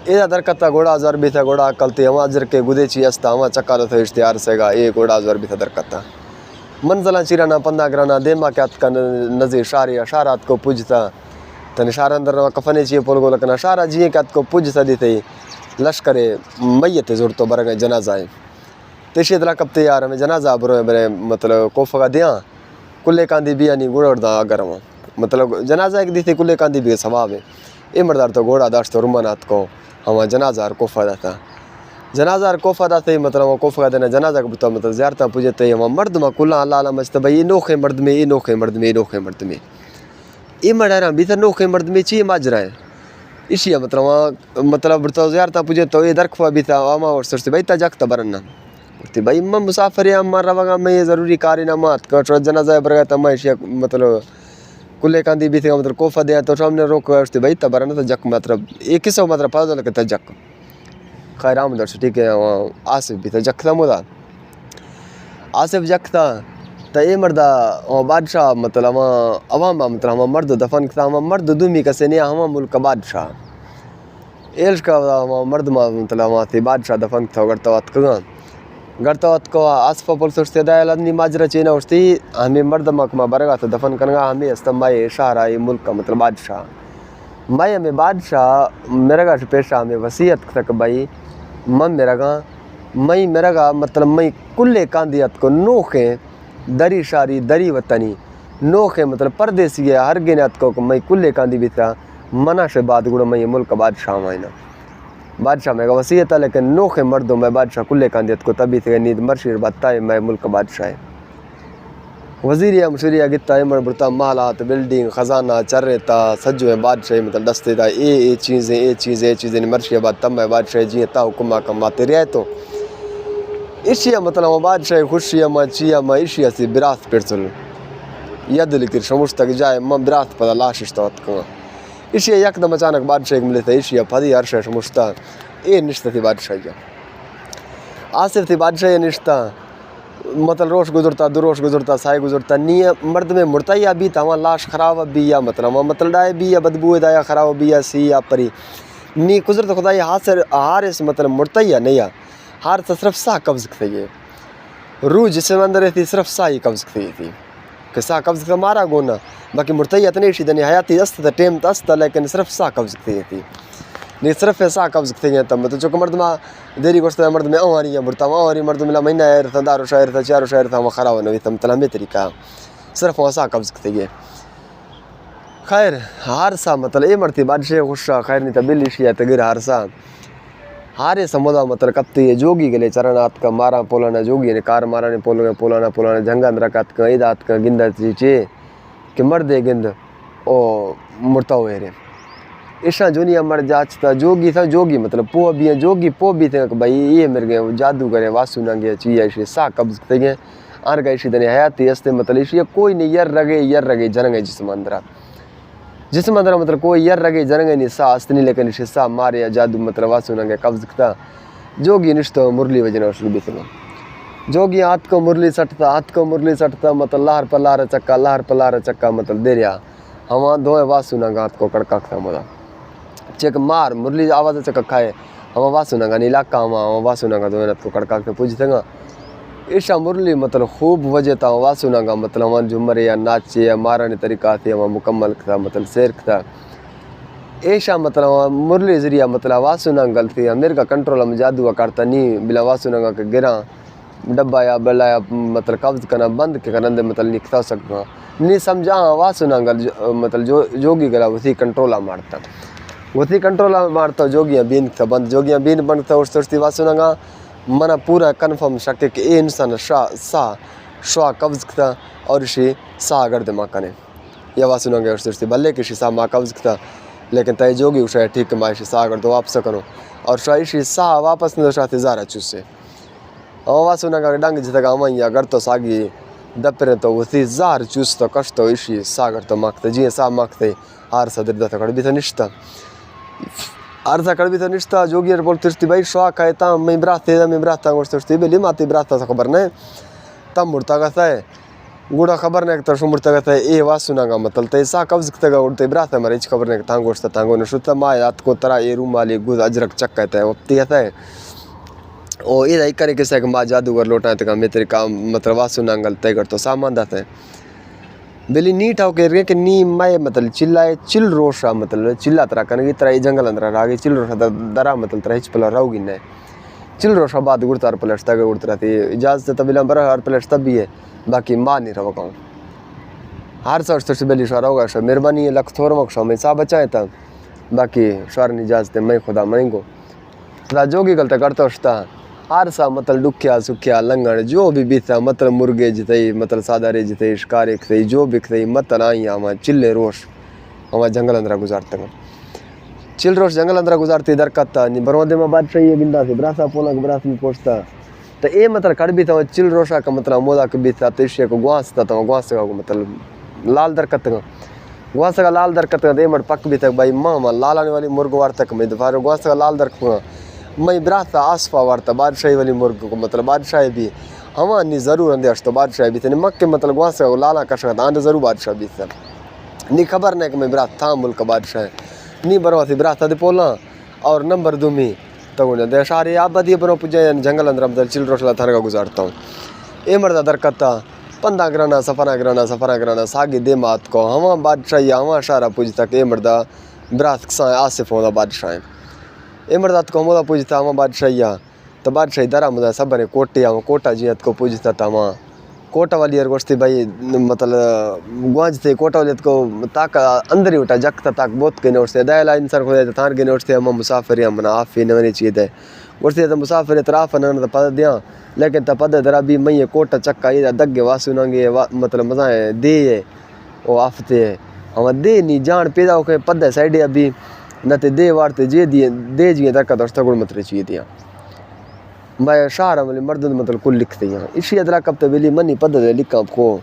एदा दरकता घोड़ा अजर भी था घोड़ा कलते हम अजर के गुदे ची अस्ता हम चक्कर थे इश्तिहार सेगा ये घोड़ा अजर भी था दरकता मंजला चिराना पंदा कराना देमा क्या का नज़ी शारे अशारात को पूजता तने शार अंदर कफने चाहिए पोल को लगना शारा जिए क्या को पूजता दी थी लश्करे मैयत जोड़ तो बर गए जनाजा है तेशी दला कपते यार हमें जनाजा बरो मेरे मतलब कोफा दिया कुल्ले कांदी भी यानी गुड़दा अगर मतलब जनाजा एक दी थी कुल्ले कांदी भी सवाब है ये मर्दार तो घोड़ा दाश्त तो रुमानात को हम जनाजा कोफा था जनाजा कोफा थे मतलब कोफा देना जनाजा को बता मतलब ज़्यारता पूजते हम मर्द में कुल्ला अल्लाह मस्त भाई नोखे मर्द में नोखे मर्द में नोखे मर्द में ये मर्दारा भी था नोखे मर्द में ची माजरा है इसी मतलब वहाँ मतलब बता ज़्यारता पूजे तो ये दरखवा भी था वहाँ और सोचते भाई तजक तबरना भाई मैं मुसाफिर है मारा वगा मैं ये ज़रूरी कार ना मात कर जनाजा बरगा तमा इशिया मतलब कुल्ले कांदी भी थे मतलब कोफा दिया तो सामने रोक उसते भाई तबरना तो जक मतलब एक किस्सा मतलब पता लगे था जक खैर आम दर्श ठीक है आसिफ भी था जक था मुदा आसिफ जक था तो ये मर्दा बादशाह मतलब अवाम मतलब हम मर्द दफन था हम मर्द दुमी का से नहीं हम मुल्क बादशाह एल्श का मर्द मतलब वहाँ थे बादशाह दफन था गरतवत को आसफा पुल सोचते दायलानी माजरा चीना उठती हमें मर्द मकमा बरगा तो दफन करना हमें अस्तंबाई शाहरा मुल्क का मतलब बादशाह भाई हमें बादशाह मेरा गा पेशा हमें वसीयत तक भाई मम मेरा गा मई मेरा गा मतलब मई कुल्ले कांदियत को नोखे दरी शारी दरी वतनी नोखे मतलब परदेसी है हर गिनत को मई कुल्ले कांदी भी था मना से बाद गुड़ मई मुल्क बादशाह मायना बादशाह में वसीयत है लेकिन नोखे मर्दों में बादशाह कुल्ले कांदियत को तभी थे नींद मर्शीर बता है मैं मुल्क बादशाह है वज़ीरिया मुशरिया गिता मर बुरता मालात बिल्डिंग ख़जाना चर्रेता सजो है बादशाह मतलब दस्ते था ये चीज़ें मर्शिया बात तब मैं बादशाह जी ता हुक्मा कमाते रहे तो इशिया मतलब बादशाह खुशिया में चिया में इशिया से बिरात पेरसल यद लिखिर शमुश तक जाए मैं बिरात पता लाश इश्तवत कमा इशिया यकदम अचानक बादशाह मिले थे इशिया फदी हर्ष शमुश्ता ये निश्ता थी बादशाह आसिफ थी बादशाह निश्ता मतलब रोश गुजरता दुरोश गुजरता साय गुजरता नी मर्द में मुड़ता या भी था वहाँ लाश खराब भी या मतलब डाय भी या बदबू दाया खराब भी या सी या परी नी कुदरत खुदाई हार इस मतलब मुड़ता ही नहीं है, हार तो सिर्फ सा कब्ज थी है, रूह जिसमें अंदर थी सिर्फ सा ही कब्ज थी कि सा कब्ज तो मारा गोना, बाकी मुड़ता ही इतनी शीदनी हयाती अस्त था टेम अस्त, लेकिन सिर्फ सा कब्ज थी नहीं सिर्फ सा कब्ज थी तब मतलब जो मर्द में देरी गोश्त मर्द में अवारी है मुड़ता अवारी मर्द मिला महीना एर था दारो शायर था चारों शायर था वहाँ खराब नहीं था मतलब हमें तरीका सिर्फ वहाँ सा कब्ज थी है। खैर हार सा मतलब ये मरती बादशाह खुशा खैर नहीं तबिल शिया तगिर हार सा हारे समुदा मतलब कत्ती जोगी गले चरणात का मारा पोलाना जोगी ने कार मारा ने पोलाना पोलाना झंगा रकात का ईदात का गिंदा चे कि मर्दे गिंद ओ मुड़ता हुए रे ईशा जुनिया मर जाचता जोगी था जोगी मतलब पो भी है जोगी पो भी थे भाई ये मेरे गए जादू करे वासु ना गया चाहिए इसे सा कब्ज थे गए आर गए इसी दने हयाती हस्ते मतलब इसी कोई नहीं यर रगे जनगे जिसम अंदर मतलब कोई यर रगे जनगे नहीं सा अस्तनी लेकिन इसे सा मारे जादू मतलब वासु ना गया कब्ज था जोगी निश्तो मुरली वजन शुरू भी थे जोगी हाथ को मुरली सटता मतलब लहर पलार चक्का मतलब दे रहा हवा दो वासु ना हाथ को कड़का था मोदा चेक मार मुरली आवाज़ चक्का खाए हम वासु ना इलाका हम वासु ना दो को कड़का के पूछते ईशा मुरली मतलब खूब वजह था वासु ना मतलब हम झुमर या नाचे या मारने तरीका थी हम मुकम्मल था मतलब शेर था ऐशा मतलब मुरली जरिया मतलब वासु ना गलती मेरे का कंट्रोल हम जादू करता नहीं बिला वासु ना के गिरा डब्बा या बलाया मतलब कब्ज करना बंद के करने मतलब लिखता सकता नहीं समझा वासु ना मतलब जोगी गला उसी कंट्रोल मारता जोगियाँ बीन था बंद जोगियाँ बीन बंद था उस सोचती वासु ना मना पूरा कन्फर्म शक कि ये इंसान सा कब्ज था और इसी सा अगर दिमाग कने या वासु ना उस सोचती भले कि सा माँ कब्ज था लेकिन तय जोगी उस ठीक माँ सा अगर तो वापस करो और शायद सा वापस नहीं तो शायद ज़ारा चुस्से और वासु ना डंग जितक अमैया अगर तो सागी दपरे तो उसी जार चूस तो कष्ट तो इसी सागर तो मकते जी सा मकते हार सा दर्द तो कड़बी तो निश्ता हार सा कड़बी तो निश्ता जोगी बोलती भाई शौक है तम मैं ब्राता गोश्ती बेली माती ब्राता खबर नहीं तम मुड़ता कहता है गुड़ा खबर नहीं तो मुड़ता कहता है ए वासु ना मतलब तो सा कब्ज तक उड़ते ब्राता मरे खबर नहीं तांग गोश्त तांगो ने शुद्ध माँ रात को तरह ये रूम वाली गुद अजरक चक कहता है वक्ती कहता है ओ ये करे किसा के माँ जादूगर लौटा तक मैं तेरे काम मतलब वासु नांगल तय कर तो सामान दाता है बेली नी ठाव कह रहे कि नी मैं मतलब चिल्लाए चिल रोशा मतलब चिल्ला तरह करने तरह ये जंगल अंदर आ गई चिल रोशा दरा मतलब तरह हिच पला रहोगी नहीं चिल रोशा बाद गुड़ता प्लेट तक उड़ता रहती इजाज़त तभी बरा हर प्लेट तब भी है बाकी माँ नहीं रहो कहूँ हर सर्च से बेली शोर होगा शो मेहरबानी है लख थोर मक शो मैं सा बचाए तब बाकी शोर नहीं इजाज़त मैं खुदा मरेंगो खुदा जोगी गलत करता उसता हार सा मतलब दुखिया सुखिया लंगड़ जो भी बीता मतलब मुर्गे जितई मतलब सादारे जितई शिकार खतई जो भी खतई मतलब आई हम चिल्ले रोश हम जंगल अंदर गुजारते चिल रोश जंगल अंदर गुजारती दरकत नहीं बरौदे में बादशाही बिंदा से ब्रासा पोला के ब्रास में पहुँचता तो ये मतलब कड़बी था चिल रोशा का मतलब मोदा के बीता तेशिया को गुआसता था गुआस का मतलब लाल दरकत गुआस का लाल दरकत का दे मर पक भी तक भाई माँ लाल आने वाली मुर्ग वार तक मैं दोपहर गुआस का लाल दरकत मैं ब्राता आसफा वार्ता बादशाही वाली मुर्ग को मतलब बादशाह भी हवा नहीं ज़रूर अंदे तो बादशाह भी थे मक्के मतलब गुआस का लाला कशा था आंधे ज़रूर बादशाह भी था नहीं खबर नहीं कि मैं ब्रात था मुल्क बादशाह नहीं बरवा थी ब्राता दे पोला और नंबर दूमी तो उन्हें देशारे आप बदी बनो पुजे जंगल अंदर मतलब चिल रोशला थार का गुजारता हूँ ए मर्दा दरकता पंदा गिराना सफरा गिराना सागी दे मात को हवा बादशाही हवा शारा पूजता के मर्दा ब्रात आसिफ होता बादशाह ए मर्दात को मोदा पूजता हम बादशाही तो बादशाही दरा मुदा सब ने कोटे हम कोटा जियत को पूजता था वहाँ कोटा वाली यार गोश्ती भाई मतलब गुआज थे कोटा वाली को ताक अंदर ही उठा जगता ताक बहुत के नोट से दयाला इंसान को देते थार के नोट से हम मुसाफिर हम ना आफी नवनी चीज़ है गोश्ती तो मुसाफिर तराफ न तो पद दिया लेकिन तो पद दरा भी मैं कोटा चक्का ये दग्गे वासु नंगे मतलब मजा है दे वो आफते हम दे नहीं जान पैदा होकर पद साइड अभी न ते दे वारते जे दिए दे जिए तक दोस्त गुण मतलब चाहिए दिया मैं शार वाले मर्द मतलब कुल लिखते हैं इसी अदरा कब तो बेली मनी पद लिखा आपको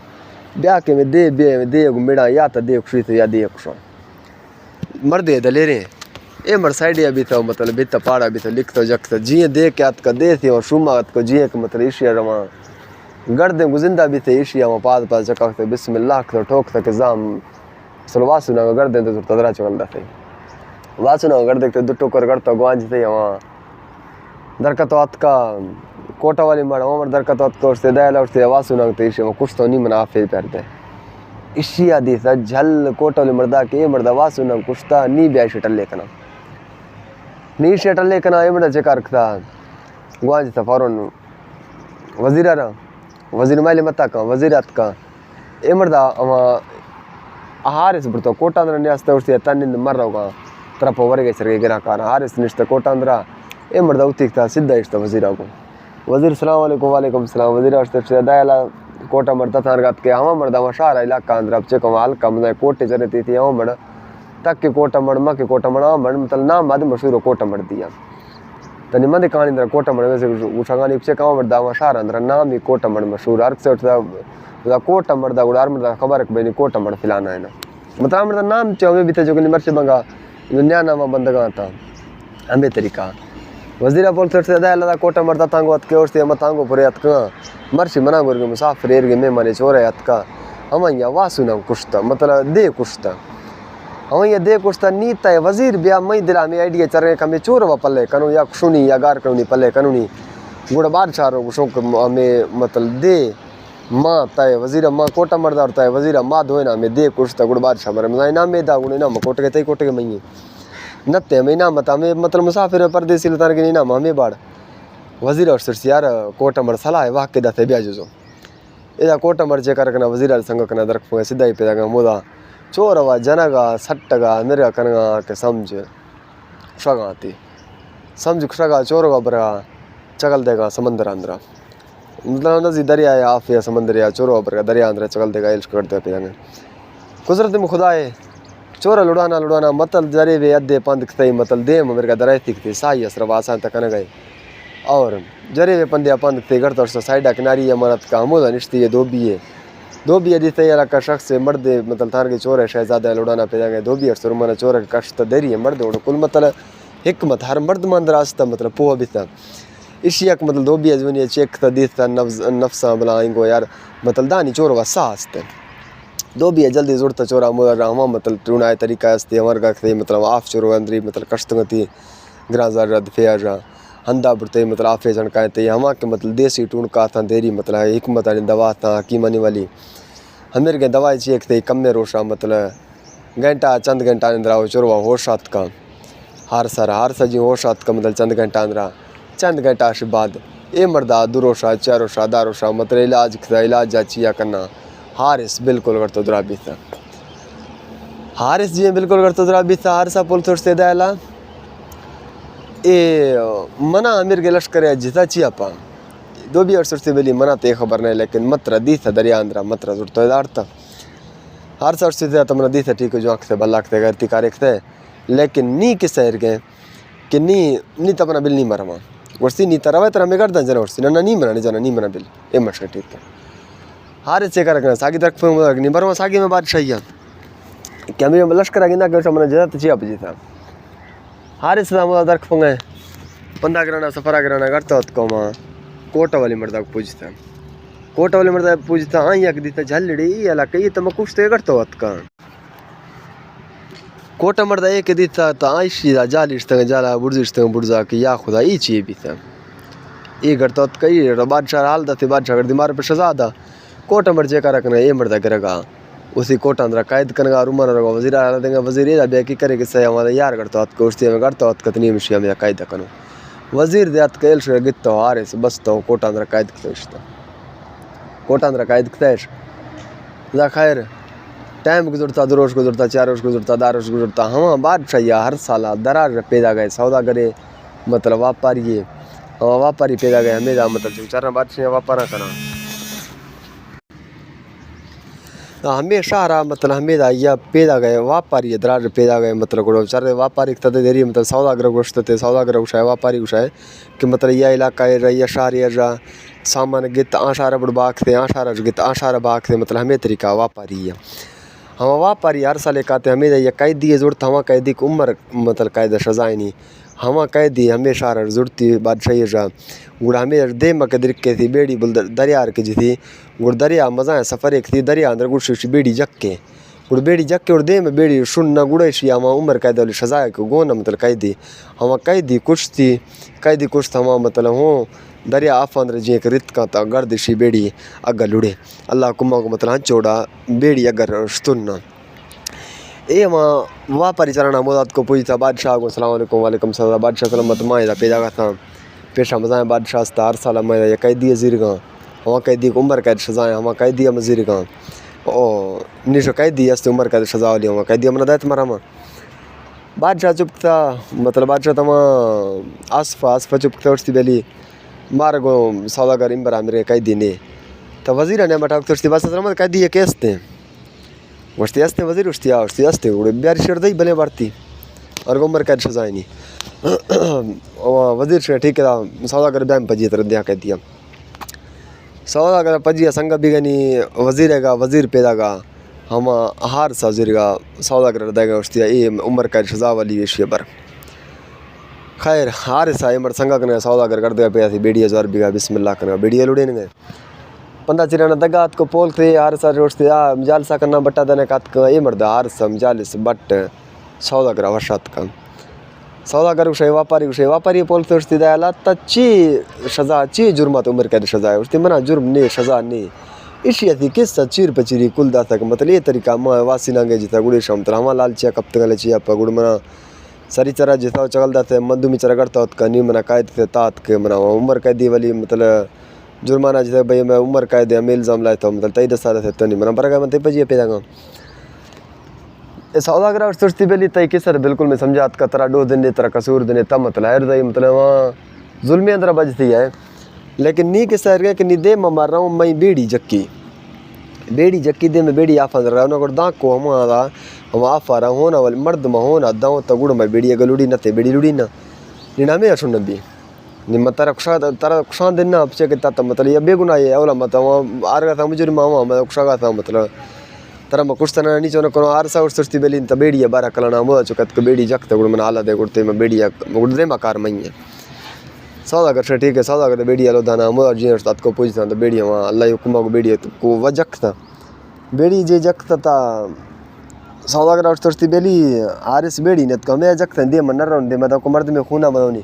ब्याह के में दे मेड़ा या तो दे खुशी तो या दे खुश मर्द दले रे ए मर साइड भी तो मतलब भी तो पाड़ा भी तो लिख तो जख तो जिए दे क्या का दे थे और शुमात को जिए के मतलब ईशिया रवा गर्दे गुजिंदा भी थे ईशिया में पाद जका तो बिस्मिल्लाह तो ठोक तक जाम सलवा सुना गर्दे तो तदरा चलता थे वासुना कर देखते दुट्टो कर करता गुआंजते वहाँ दरकत वात का कोटा वाली मड़ वहाँ दरकत वात को उससे दयाला उससे वासुना तो इसे कुछ तो नहीं मना आफे करते इसी आदि सा झल कोटा वाली मर्दा के मर्दा वासुना कुछ था नहीं ब्याह शटल लेकना नहीं शटल लेकना ये मर्दा चेकार रखता गुआंजता फौरन वजीरा रहा वजीर माले मता का वजीरात का ए मर्दा वहाँ हारिस बिಡ್ತಾವ ಕೋಟಾಂದ್ರ ಅಸ್ತ ಉರ್ಸಿ ತನ್ನಿಂದ ಮರ್ರವಾಗ ತರಪ ಹೊರಗೆ ಸರಿಗೆ ಗಿರಾಕಾರ ಹಾರಿಸ್ ನಿಷ್ಠ ಕೋಟಾಂದ್ರ ಏ ಮಾಡ್ದ ಉತ್ತಿಕ್ತ ಸಿದ್ಧ ಇಷ್ಟ ವಜೀರಾಗು ವಜೀರ್ ಸಲಾಮ್ ಅಲೈಕುಂ ವಾಲೇಕುಂ ಸಲಾಮ್ ವಜೀರ್ ಅಷ್ಟೇ ದಯಾಲ ಕೋಟ ಮಾಡ್ತಾ ತಾರ್ಗಾತ್ के हवा मर्दा वहाँ शारा इलाका अंदर अब चेक हल्का मजा कोटे चरती थी हवा मड़ तक के कोटा मड़ म के कोटा मड़ा मड़ मतलब नाम बाद मशहूर कोटा मड़ दिया तनी मंदी कहानी अंदर कोटा मड़ वैसे उठागानी चेक हवा मर्दा वहाँ शारा अंदर नाम ही कोटा मड़ मशहूर अर्क से उठता कोटा मर्दा गुड़ार मर्दा खबर है भाई कोटा मड़ फिलाना है ना मतलब मर्दा नाम चाहे भी जो कि मर्चे बंगा दुनिया नाम बंदगा था हमें तरीका वजीरा बोल से दाला कोटा मर्दा तांगो अत के और से मतांगो पुरे अत का मर्ची मना गुर के मुसाफिर एर के मेहमान चोरे अत का हम या वासुना कुछता मतलब दे कुछता हम या दे कुछता नीता है वजीर बिया मई दिला में आइडिया चरने का में चोर व पल्ले कनु या सुनी या गार कनु पल्ले कनुनी गुड़ बार चारो शौक हमें मतलब दे माँ तय वजीरा माँ कोटा मर्दा और तय वजीरा माँ धोए ना में दे कुछ गुड़ बादशाह मरे मजा ना में दा गुणे ना कोटे के तई कोटे के मई नत्ते में ना मत हमें मतलब मुसाफिर परदेसी लतार के ना हमें बाड़ वजीर और सिर यार कोटा मर सलाह वाह के दाते ब्याज जो इदा कोटा मर जे करना वजीर संग कना दरक सीधा ही पेगा मोदा चोरवा जनगा सट्टगा निरगा कनगा के समझ शगाती समझ शगा चोरगा बरगा चगल देगा समंदर अंदर मतलब नजी दरिया है आफ या समंदर या चोरो पर दरिया अंदर चगल देगा इल्श करते पे कुदरत में खुदा है चोरा लुड़ाना मतल जरे वे अद्धे पंद खतई मतल दे मेरे का दराय तिकते साई असर आसान तक न गए और जरे वे पंद्या पंद थे घर तो साइडा किनारी अमानत का अमोदा निश्ती है धोबी यदि तैयार का शख्स से मर्द मतलब थार के चोर है शहजादा लुड़ाना पे जाए धोबी और सुरमाना चोर का कष्ट देरी है मर्द कुल मतलब हिकमत हर मर्द मंद रास्ता मतलब पोह बिता इसी एक मतलब धोबी अजवनी चेक था दिखता नफ्सा बनाएंगो यार मतलब दानी चोर वा सास्ते धोबी जल्दी जुड़ता चोरा मोर हमा मतलब टूनाए तरीका अस्ते हमार का मतलब आफ चोरो अंदरी मतलब कष्टगति ग्राजार रद फेर हंदा बुड़ते मतलब आफे जनकाए थे हमा के मतलब देसी टून का था देरी मतलब हिकमत वाली दवा था हकीमानी वाली हमें के दवाई चेक थे कम रोशा मतलब घंटा चंद घंटा अंदर चोरवा होशात का हार सा जी होशात का मतलब चंद घंटा अंदर चंद घंटा के बाद ए मर्दा दुरोशा चारोशा दारोशा मतलब इलाज जाचिया करना हारिस बिल्कुल करतो द्राबी था हारिस जी बिल्कुल करतो द्राबी था हारसा पुल थोड़ से दाला ए मना अमीर के लश्कर है जिता चिया पा दो भी अरसर से बेली मना ते खबर नहीं लेकिन मत्रा दी था दरिया अंदर मत्रा जुड़तो दारता हारसा से तो मना दी था ठीक जो आँख से बल्लाख थे करती कारिक थे लेकिन नी के शहर के कि नी तपना बिल नहीं मरमा वर्षी नी तरह तरह में करता जना वर्षी ना नहीं मना नहीं मना बिल ए मशक ठीक है हारे से कर सागी दरक नहीं बरवा सागी में बादशाही क्या मैं लश्कर आगे ना कर मैंने जरा चिया बजी था हारे से दरक पंगे पंदा कराना सफरा कराना करता को माँ कोटा वाली मर्दा को पूछता कोटा वाली मर्दा पूछता हाँ या दी था झलड़ी अला कही तो मैं कुछ तो करता हूँ का कोटा मर्दा एक दी था तो आइशी जालिश तंग जाला बुर्जिश तंग बुर्जा की या खुदा ये चाहिए भी था ये करता कही बादशाह हाल थे बादशाह कर दिमाग पर शहजादा कोटा मर जे का रखना ये मर्दा करेगा उसी कोटा अंदर कैद करना रुमान रगा वजीर आ देंगे वजीर ये बे की करे कि सही हमारा यार करता हत कोस्ती में करता हत कतनी मिशिया में कैद कनो वजीर दे हत कैल से गित्ता हारे से बस तो कोटा अंदर कैद करता कोटा अंदर कैद करता ला खैर टाइम गुजरता दरोज गुजरता चारोज गुजरता दारोज गुजरता हम बादशाह हर साल दरार पैदा गए सौदा करे मतलब व्यापारी पैदा गए हमें मतलब चार बादशाह व्यापार करना हमेशा रहा मतलब हमें या पैदा गए व्यापारी दरार पैदा गए मतलब गुड़ो चार व्यापारी तद देरी मतलब सौदागर गोश्त थे सौदागर उठाए व्यापारी उठाए कि मतलब यह इलाका है शहर या सामान गित आशार बुड़बाक थे आशार गित आशार बाग थे मतलब हमें तरीका व्यापारी है हम व्यापारी हर साल कहते हमें ये कैदी जुड़ता हम कैदी की उम्र मतलब कैद सजाए नहीं हम कैदी हमेशा जुड़ती बादशाही गुड़ हमें दे मके दरिके थी बेड़ी बुल दरिया की जी थी गुड़ दरिया मज़ा है सफ़र एक थी दरिया अंदर गुड़ बेड़ी जक के उड़ बेड़ी जक्के उड़ दे में बेड़ी शुन न गुड़े शी हम उम्र कैद वाली सजाए को गो न मतलब कैदी हम कैदी कुछ हम मतलब हो दरिया आफंद्र जी एक रित का गर्दिशी बेड़ी अगर लुड़े अल्लाह कुम्मा को मतलब चौड़ा बेड़ी अगर सुन ए वहाँ व्यापारी चराना मोदात को पूछता बादशाह को सलाम अलैकुम वालेकुम सलाम बादशाह सलाम मत माए पेजा का था पेशा मज़ा बादशाह हर साल मैं ये कैदी जीर गा हम कैदी को उम्र कैद सजाए हम कैदी मजीर गा ओ निशो कैदी हस्ते उम्र कैद सजा वाली हम कैदी हमने दैत मरा बादशाह चुप था मतलब बादशाह तमा आसफा चुप था उसकी बेली मार गो सौदागर इम्बर मेरे कैदी ने तो वजीर ने मटा उसकी बात सलाम कैदी ये केस थे वस्ती हस्ते वजीर उसती हस्ते उड़े ब्यारी शर्द ही भले बढ़ती और उम्र कैद सजाए नहीं वजीर से ठीक है सौदागर ब्याम पजी तरह दिया कह दिया सौदागर पजी संग भी गनी वजीर का वजीर पैदा का हम हार सा वजीर का सौदागर देगा उसती ये उम्र कैद सजा वाली विषय पर खैर हार सा ये मर संगा करने सौदागर कर देगा पे बेड़ी 1000 बीघा बिस्मिल्लाह करना बेड़ी लुड़े नहीं पंदा चिराना दगात को पोल थे हार सा रोस्ते जाल सा करना बट्टा देने का ये मर्द हार सा जालिस बट सौदागर वर्षात का सौदागर व्यापारी पोलते उसती दयाला ची सजा ची जुर्मात उम्र कैद सजा है उसती मना जुर्म ने सजा ने इसी थी किस चीर पचीरी कुल दाता का मतलब ये तरीका मैं वासी नांगे जिता गुड़ी शाम तरह हमारा लालचिया कब तक चिया गुड़ मना सरी चरा जिता चगल दाते मधुमी चरा करता का नहीं मना कायद थे तात के मना उम्र कैदी वाली मतलब जुर्माना जिता भाई मैं उम्र कायद मैं इल्ज़ाम लाया था मतलब 23 साल थे तो नहीं मना बरगा मैं पे पेदा सौदागर और सुस्ती बेली तय किसर बिल्कुल मैं समझात का तरह 2 दिन तरह कसूर दिन तब मतलब हर दई मतलब वहाँ जुल्मी अंदर बजती है लेकिन नी के सर कि नी दे मैं मार रहा हूँ मैं बेड़ी जक्की दे में बेड़ी आफा रहा हूँ दाँक को हमारा हम आफा रहा होना वाले मर्द में होना दाँव तो गुड़ में बेड़ी अगर लुड़ी न थे बेड़ी लुड़ी ना निना में अशुन नबी नि मत तारा खुशान दिन ना अपचे के ता मतलब ये बेगुना ये अवला मत वहाँ आर का था मुझे मामा मैं खुशा था मतलब तरह में कुछ तरह नीचे न करो आर सा और सस्ती बेली त बेड़ी बारह कलना मुआ चुकत के बेड़ी जक्त गुड़ में आला दे गुड़ते में बेड़ी गुड़ दे मकार मई है सौदागर से ठीक है सौदागर बेड़ी आलो दाना मुआ जी उस्ताद को पूछता तो बेड़ी वहाँ अल्लाह हुकुमा को बेड़ी को वह जक्त बेड़ी जे जक्त था सौदागर और सस्ती बेली आरिस बेड़ी ने तो मैं जक्त दे मन रहा दे मैं तो मर्द में खूना बनानी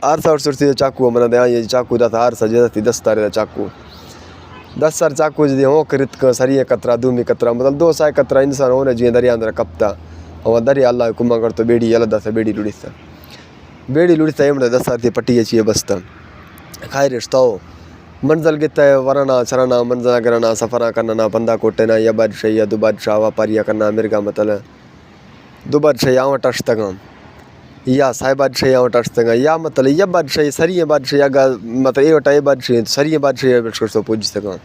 आर सा और सस्ती चाकू मना दे ये चाकू था आर सा जैसा 10 तारे चाकू 10 साल चाकू जी हो कृत का सरिये कतरा दूमी कतरा मतलब 2 साल कतरा इंसान होने जी दरिया अंदर कपता और दरिया अल्लाह कुमा कर तो बेड़ी अलग से बेड़ी लुड़ीता एमड़ा 10 साल पट्टी चाहिए बसता खाई रिश्ता हो मंजल गिता है वराना चराना मंजला कराना सफ़रा करना ना बंदा कोटे ना या बादशाह या दो बादशाह व्यापारिया करना मेरे का मतलब दो बादशाह यहाँ टच तक या साहिब बादशाह यहाँ टच तक या मतलब यह बादशाह सरिये बादशाह या मतलब ये वटा बादशाह सरिये बादशाह तो पूछ सका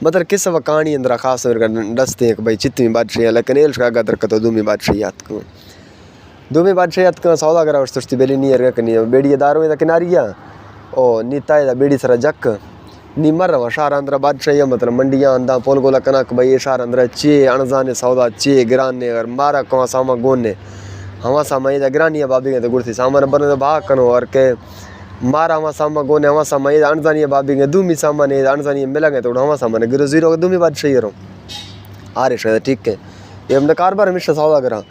मतलब किस वह कहानी अंदर खास डसते हैं कि भाई चित्ती बादशाह लेकिन एल्स का गदर का तो दूमी बादशाहत का सौदागर और सस्ती बेली नहीं है कि बेड़ी दारों किनारिया ओ नीता बेड़ी सरा जक नी मर रहा शार अंदर बादशाह मतलब मंडियाँ अंदा पोल गोला कनक भाई शार अंदर चे अणजाने सौदा चे गिराने और मारा कहाँ सामा गोने हवा सामा ये गिरानी बाबी के तो गुड़ती सामान बने तो भाग कनो और के मारा हवा सामा गोने हवा सामा ये अणजानी बाबी के दूमी सामान ये अणजानी मिला गए तो हवा सामान गिरो जीरो के दूमी बादशाह रहो आरे शायद ठीक है ये हमने कारबार हमेशा सौदा करा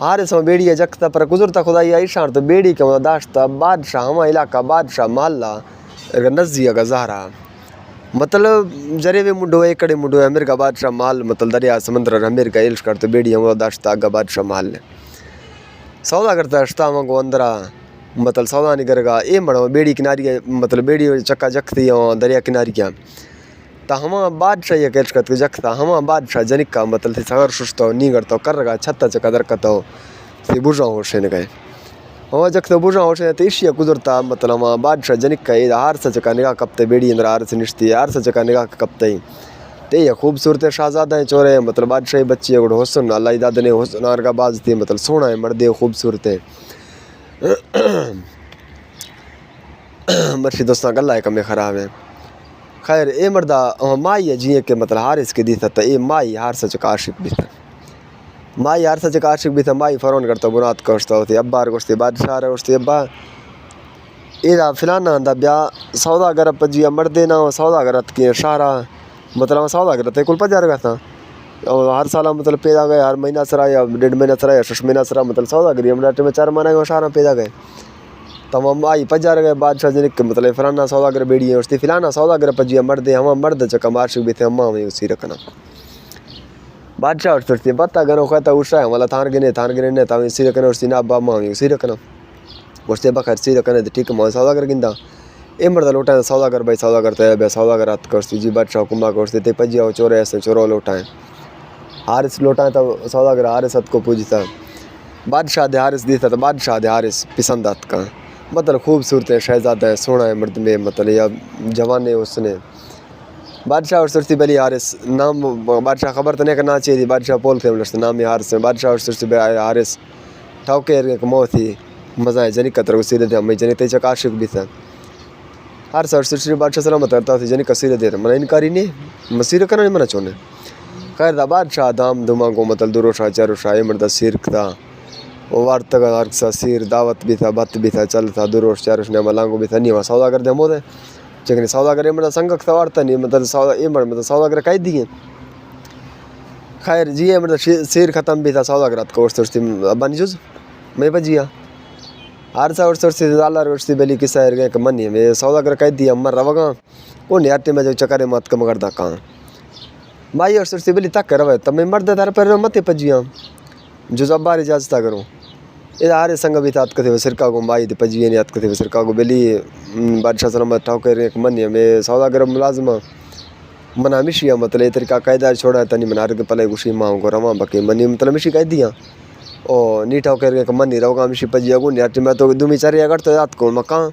हारे समय बेड़ी जगता पर गुजरता खुदाई ईशान तो बेड़ी के दाश्ता बादशाह हमारा इलाका बादशाह महल्ला नजिया का जहरा मतलब जरे वे मुंडो एकड़े मुंडो अमेरिका बादशाह महल मतलब दरिया समंदर अमेरिका इल्श कर तो बेड़ी हमारा दाश्ता आगा बादशाह महल सौदा करता अश्ता हम को अंदरा मतलब सौदा नहीं करेगा ये मड़ो बेड़ी किनारी मतलब बेड़ी चक्का जगती दरिया किनारी क्या तो हम बादशाह ये कैच करते जगता हम बादशाह जनिक का मतलब सगर सुस्त हो नहीं करता कर रहा छत्ता चक्का दरकता हो सी बुझा हो शेन गए हम जगता बुझा हो शेन तो इशिया गुजरता मतलब हम बादशाह जनिक का ये हार से चक्का निगाह कपते बेड़ी अंदर हार से निश्ती हार से चक्का निगाह कपते ही ते ये खूबसूरत शहजादा चोरे मतलब बादशाही बच्ची है हुसन अल्लाह दाद ने हुसन आर का बाज थी मतलब सोना है मर्दे खूबसूरत है मर्शी दोस्तां गल्ला है कमे ख़राब है खैर ए मर्दा माई है जी के मतलब हार इसके दी था ये माई हार सच का आशिक भी था माई हार सच का आशिक भी था माई फ़रोन करता बुनात कोश्ता होती अब्बा कोश्ती बादशाह रहे अब्बा एदा फिलाना आंदा ब्या सौदागर पजिया मर्दे ना सौदागर की शारा मतलब सौदागर ते कुल पजा रहा था और हर साल मतलब पैदा गए, हर महीना सरा या 1.5 महीना सरा या 6 महीना सरा मतलब सौदागरी हम में 4 महीना के शारा पैदा गए। तमाम आई पजार गए बादशाह जी के मतलब फलाना सौदागर बेड़ी है उसकी फिलाना सौदागर पजिया मर्द हम मर्द चका मार्श भी थे अम्मा में उसी रखना बादशाह और सोचती बता गनो कहता उषा है मतलब थान गिने ने तावी सी रखना उसकी ना अब्बा अम्मा में उसी रखना उससे बखैर सी रखना तो ठीक है सौदागर गिंदा ए मर्द लोटा सौदागर भाई सौदागर तो सौदागर हाथ करती जी बादशाह कुंभा करती ते पजिया चोरे ऐसे चोरो लोटाएं हारिस लोटाएं तो सौदागर हारिस हथ को पूजता बादशाह दे हारिस दी था तो बादशाह दे हारिस पसंद हथ का मतलब खूबसूरत है शहजादा है सोना है मर्द में मतलब या जवान है उसने बादशाह और सुरती बली हारिस नाम बादशाह खबर तो नहीं करना चाहिए थी बादशाह पोल थे मतलब नाम ही हारिस है बादशाह और सुरती हारिस ठाउके मो थी मज़ा है जनी कतर सीरे थे मैं जनी ते चकाशिक भी था हारिस और सुरती बादशाह सलामत करता थी जनी कसीरे दे मन इनकारी नहीं मसीर करना नहीं मना चोने खैर था बादशाह धाम धुमा को मतलब दुरोशा चरुशा मर्द सिर था वो वार्तक हर सिर दावत भी था भत्त भी था चल था दुरोश चारुश ने मलांगो भी था नहीं वहाँ सौदागर दे मोदे लेकिन सौदागर मतलब संगक था वार्ता नहीं मतलब मतलब सौदागर कह दिए खैर जी मतलब सिर ख़त्म भी था सौदागर को सोचती बन जुज मैं बजिया हर सा और सोचती दालार वर्षती बेली किस्सा है गए मन ही मैं सौदागर कह दिया मर रवगा कौन यार में जो चक्कर मत कम करता कहाँ माई और सोचती बेली तक रवे तब मैं मर्द तार पर मत पजिया जो जब बार इजाजता करूँ ये हारे संग भी था कथे सिरका को माई पजी याद कथे सिरका को बेली बादशाह सलामत ठाकर एक मन में सौदागर मुलाजमा मना मिशिया मतलब ये तरीका कायदा छोड़ा तनी मना रहे पले खुशी माँ को रवा बके मनी मतलब मिशी कह दिया ओ नी ठाकर एक मन नहीं रहोगा मिशी पजी अगू नहीं मैं तो दुमी चारे अगर तो रात को मकान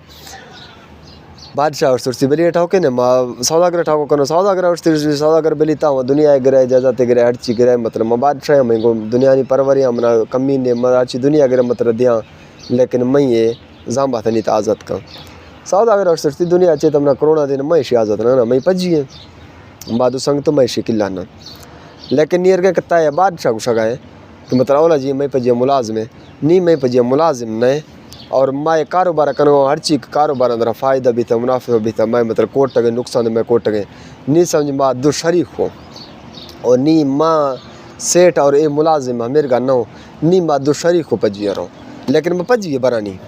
बादशाह और सुरसी बेली ठाके ने माँ सौदागर ठाको कनो सौदागर और सौदागर बेली था दुनिया गिरे जाते गिरे हर चीज गिरे मतलब मैं बादशाह मैं दुनिया नहीं परवरिया मना कमी ने मैं अच्छी दुनिया गिरे मतलब दिया लेकिन मैं ये जाम्बा था नहीं था आज़ाद का सौदागर और सुरसी दुनिया अच्छे तमना कोरोना दिन मैं शी आज़ाद ना मैं पजी है बादू संग तो मैं शी किलाना लेकिन नियर के कत्ता है बादशाह को शगाए कि मतलब ओला जी मैं पजिया मुलाजिम है नहीं मैं पजिया मुलाजिम नहीं और मैं कारोबार करो हर चीज़ कारोबार अंदर फ़ायदा भी था मुनाफा भी था मैं मतलब कोट गए नुकसान मैं कोट गए नी समझ माँ दो शरीक हो और नी माँ सेठ और ये मुलाजिम मेरे का नो नी माँ दो शरीक हो पजिया रहो लेकिन मैं पजिए बरानी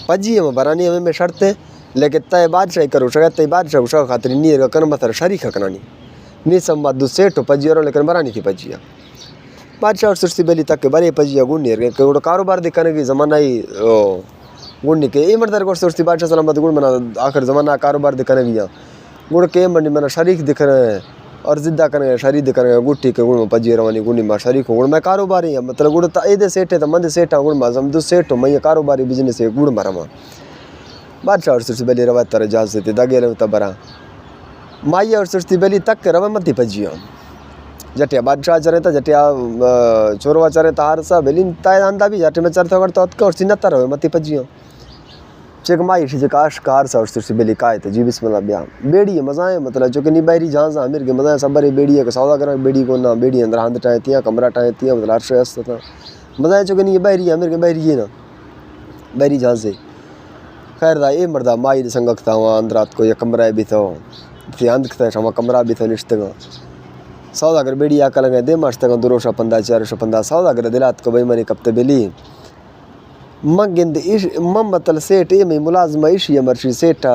पजिए मैं बरानी में शर्त है लेकिन तय बादशाह करो शक तय बादशाह को खातिर नी कर मतलब शरीक हकनानी नी सम बात दो सेठ हो पजिया रहो लेकिन बरानी थी पजिया बादशाह और सुरसी बेली तक के बड़े पजिया गुण नहीं रहे कारोबार दिखाने की ज़माना ही गुण के ये मर्दर को सुरसी बादशाह सलामत गुण बना आखिर ज़माना कारोबार दिखाने की गुण के मंडी मैंने शरीक दिख रहे हैं और जिद्दा करेंगे शरीक दिखाने गुट्ठी के गुण में पजी रवानी गुणी माँ शरीक हो गुण मैं कारोबारी है मतलब गुण ए सेठ है तो मंद सेठ है गुण माँ समझो सेठ हो मैं कारोबारी बिजनेस है गुण मारा माँ बादशाह और सुरसी बेली रवा तरह जाज देते दगे रहे तब बरा माई और सुरसी बेली तक के रवा मत पजिया जटिया बादशाह चरे था जटिया चोरवा चरे था हार सा बेली ताय आंदा भी जटे में चरता करता तो और सिन्नता रहे मती पजियो चेक माई शी काश कार सा और सुरसी बेली काए थे जी बिस्मिल्लाह ब्याह बेड़ी है मजा है मतलब जो कि नहीं बैरी जहाँ से मेरे के मजा है सब बड़ी बेड़ी है सौदा करा बेड़ी को ना बेड़ी अंदर हाथ टाए थियाँ कमरा टाए थियाँ मतलब हर श्रेष्ठ था मजा है जो कि नहीं बैरी है मेरे के बैरी है ना बैरी जहाँ से खैर था ये मर्दा माई संगक था वहाँ अंदर रात को ये कमरा भी था अंध था वहाँ कमरा भी था निश्चित सौदागर बेड़ी आका लगे दे मस्त दुरोशा पंदा चारोशा पंदा सौदागर दिलात को बेईमानी कप्ते बेली मगिंद इश मम मतलब सेठ ये में मुलाजमा इशी मर्शी सेठा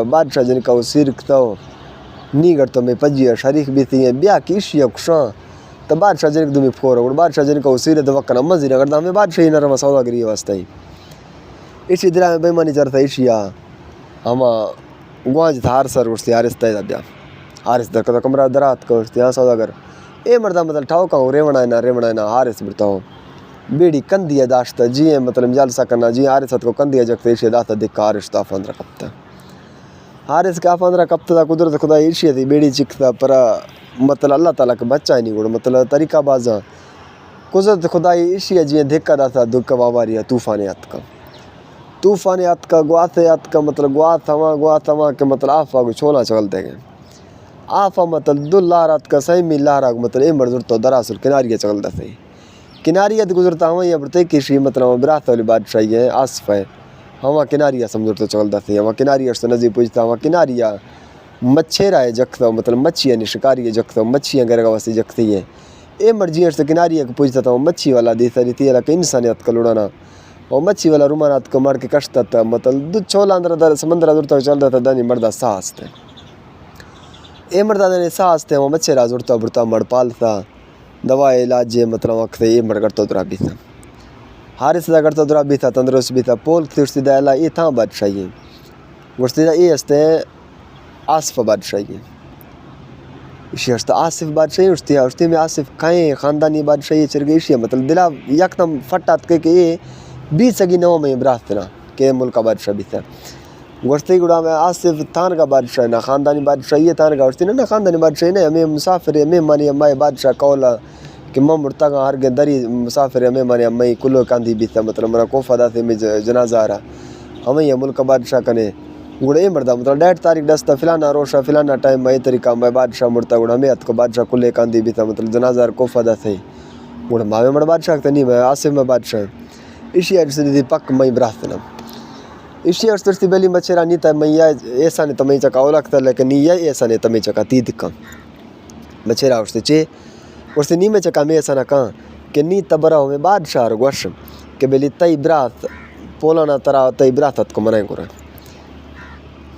बादशाह जन का सिरक तो नीगर तो मैं पजिया शरीक भी थी ब्याह की इशी खुशा तो बादशाह जन दुमी फोर और बादशाह जन का सिर दवक्कना मजी अगर हमें बादशाह ही नरमा सौदागरी वास्ते ही इसी दिला में बेईमानी चरता इशिया हम गुआज था हार सर उससे हारिस्ता है ब्याह हारिस दर का कमरा दरात को यहाँ सौदागर ए मर्दा मतलब ठाव का रेवना है ना हारिस बिरताओ बेड़ी कंदिया दाश्ता जी है मतलब जलसा करना जी हारिस को कंदिया जगते इशे दाता दिक्का हारिस ता 15 कप्ता हारिस का 15 कप्ता कुदरत खुदा इशे थी बेड़ी चिकता पर मतलब अल्लाह ताला का बच्चा ही नहीं गुड़ मतलब तरीका बाजा कुदरत खुदा इशे जी धिक्का दाता दुक्का बाबारी तूफान यात का मतलब गुआ थमा के मतलब आफा को छोला चल देंगे आफा मतलब दुल्ला रात का सही मिला रहा मतलब ए मर्जुर तो दरासुल किनारिया चलता सही किनारिया गुजरता हम ये बढ़ते किसी मतलब विरासत वाली बादशाही है आसफ है हम किनारिया समझो तो चलता थे हम किनारिया से नजीक पूछता हम किनारिया मच्छेरा है जखता मतलब मच्छी है शिकारी है जखता मच्छियाँ गरेगा वास्ते जखती है ए मर्जी से किनारी है पूछता था मच्छी वाला देता रहती है कि इंसानियत का लुड़ाना और मच्छी वाला रुमानात को मार के कष्ट था मतलब दूध छोला अंदर समंदर दूर तक चल रहा था दानी मर्दा सास थे ए मर्दा ने सास थे वो मच्छेरा जुड़ता बुड़ता मर पालता दवा इलाज मतलब वक्त ये मर करता दुरा भी था हारे सदा करता दुरा भी था तंदुरुस्त भी था पोल थी दाला ये था बादशाही गुस्तीदा ये हस्ते आसिफ बादशाही इसी हस्ते आसिफ बादशाही उठती में आसिफ खाएँ ख़ानदानी बादशाही चल गई इसी मतलब दिला यकदम फटात के ये 20 सगी 9 में बरातना के मुल्क का बादशाह भी था गुस्ती गुड़ा में आसिफ थान का बादशाह ना ख़ानदानी बादशाही थान का उठती ना ख़ानदानी बादशाही ना हमें मुसाफिर हमें मानी अम्मा बादशाह कौला कि मम मुर्ता का हर दरी मुसाफिर हमें मानी अम्मा कुल्लो कांदी भी था मतलब मेरा कोफादा थे में जनाजा आ रहा हमें यह मुल्क का बादशाह कने गुड़ा ये मरदा मतलब 1.5 तारीख दस्ता फिलाना रोशा फिलाना टाइम में तरीका में बादशाह मुर्ता गुड़ा में को बादशाह कुल्ले कांदी भी था मतलब जनाजा कोफादा थे गुड़ा मावे मर बादशाह तो नहीं मैं आसिफ में बादशाह इसी अर्सी पक मई बरातना इसी अर्सी बेली मच्छेरा नहीं था मैया ऐसा नहीं तमई चका ओ लगता लेकिन नहीं है ऐसा नहीं तमई चका ती दिक्का मच्छेरा उससे चे उससे नी में चका मैं ऐसा ना कहाँ कि नी तबरा हो में बादशाह गोश के बेली तई बरात पोलाना तरा तई बरात को मनाए गुरा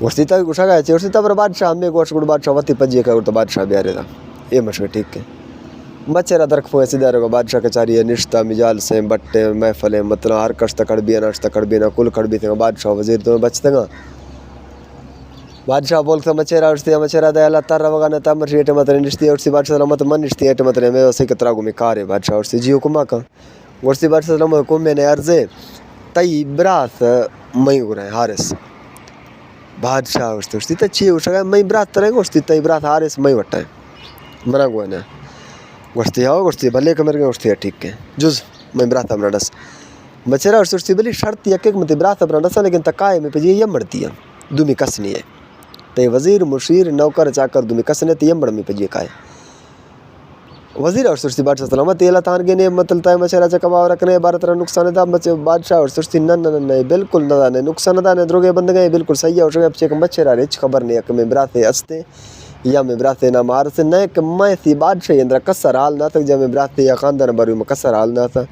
उसती तक गुस्सा गया उसती तबर बादशाह हमें गोश गुड़ बादशाह वती पजिए का तो बादशाह भी आ रहा था ये मशहूर ठीक है मच्छेरा दरक फो सीधा रहो बादशाह कचारी है निश्ता मिजाल से बट्टे महफलें मतलब हर कष्ट कड़ भी नश्त कड़ भी ना कुल कड़ भी थे बादशाह वजीर तो बचते बादशाह बोलते मच्छेरा उठती है मच्छेरा दयाला तारा वगा ने तमर एट मत निश्ती उठती बादशाह मत मन निश्ती एट मत मैं वैसे कतरा गुमी कार है बादशाह उठती जियो कुमा का उठती बादशाह कुमे ने अर्जे तई बरात मई गुरा हारिस बादशाह उठती तच्छी उठा मई बरात तरह उठती तई बरात हारिस मई वट्टा है मना गुआ ने गुस्ती आओ गुस्ती भले कमर के उठती है ठीक है जुज मैं बरात अपना डस मच्छेरा उठती भले शर्त यक मत बरात अपना डसा लेकिन तकाए में पे ये मरती है दुमी कसनी है ते वजीर मुशीर नौकर चाकर दुमी कसने ते यम में पे ये काए वजीर और सुरती बादशाह सलामत तेला तान के ने मतलब ताए मच्छेरा चकवा रखने भारत रा नुकसान था बच्चे बादशाह और सुरती न बिल्कुल न ने नुकसान था ने द्रोगे बंद गए बिल्कुल सही है और चेक मच्छेरा रिच खबर नहीं है में बराते अस्ते या में बराते ना मार से न कि मैं थी बादशाह अंदर कसर हाल ना था जब में बराते या खानदान बारू में कसर हाल ना था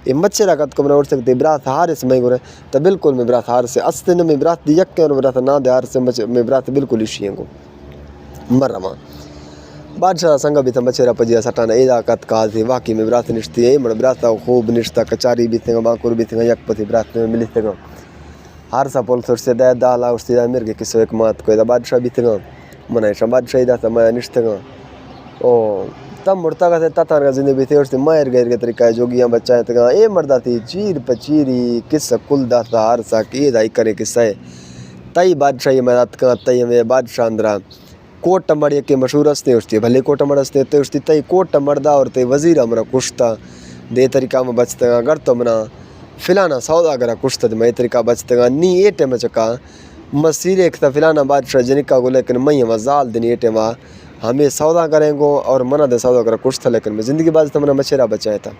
ये मच्छेरा कद को उठ सकते बरात हार से मैं गुरे तो बिल्कुल में बरात हार से अस्ते न में बरात यक के और बरात ना दे हार से में बरात बिल्कुल इशी को मर रहा बादशाह संग भी था मच्छेरा पजिया सटाना एदा कत का थी वाकई में बरात निश्ती है मर बरात खूब निश्ता कचारी भी थे बाकुर भी थे यक पति बरात में मिली थे हार सा पोल से दया दाला उससे मिर के किसो एक मात को बादशाह भी थे मना बादशाही दा मैं निश्त ओ तब मुड़ता का तार का जिंदगी थी उससे मायर गैर के तरीका है जोगियाँ बच्चा तक ए मरदा थी चीर पचीरी किस कुल दा था हार सा कि दाई करे किस्सा है तई बादशाही मदद का तई में बादशाह अंदरा कोट मड़े के मशहूर हस्ते उसती भले कोट मड़ हस्ते तो उसती तई कोट मरदा और तई वजीर हमरा कुश्ता दे तरीका में बचते अगर तो मना फिलाना सौदा अगर कुश्ता मैं तरीका बचते नी ए टेम चका मसीर एक फिलाना बादशाह जनिका को लेकिन मैं मजाल दिन एटे वहाँ हमें सौदा करेंगे और मना दे सौदा कर कुछ था लेकिन मैं ज़िंदगी बाद तो मैंने मच्छेरा बचाया था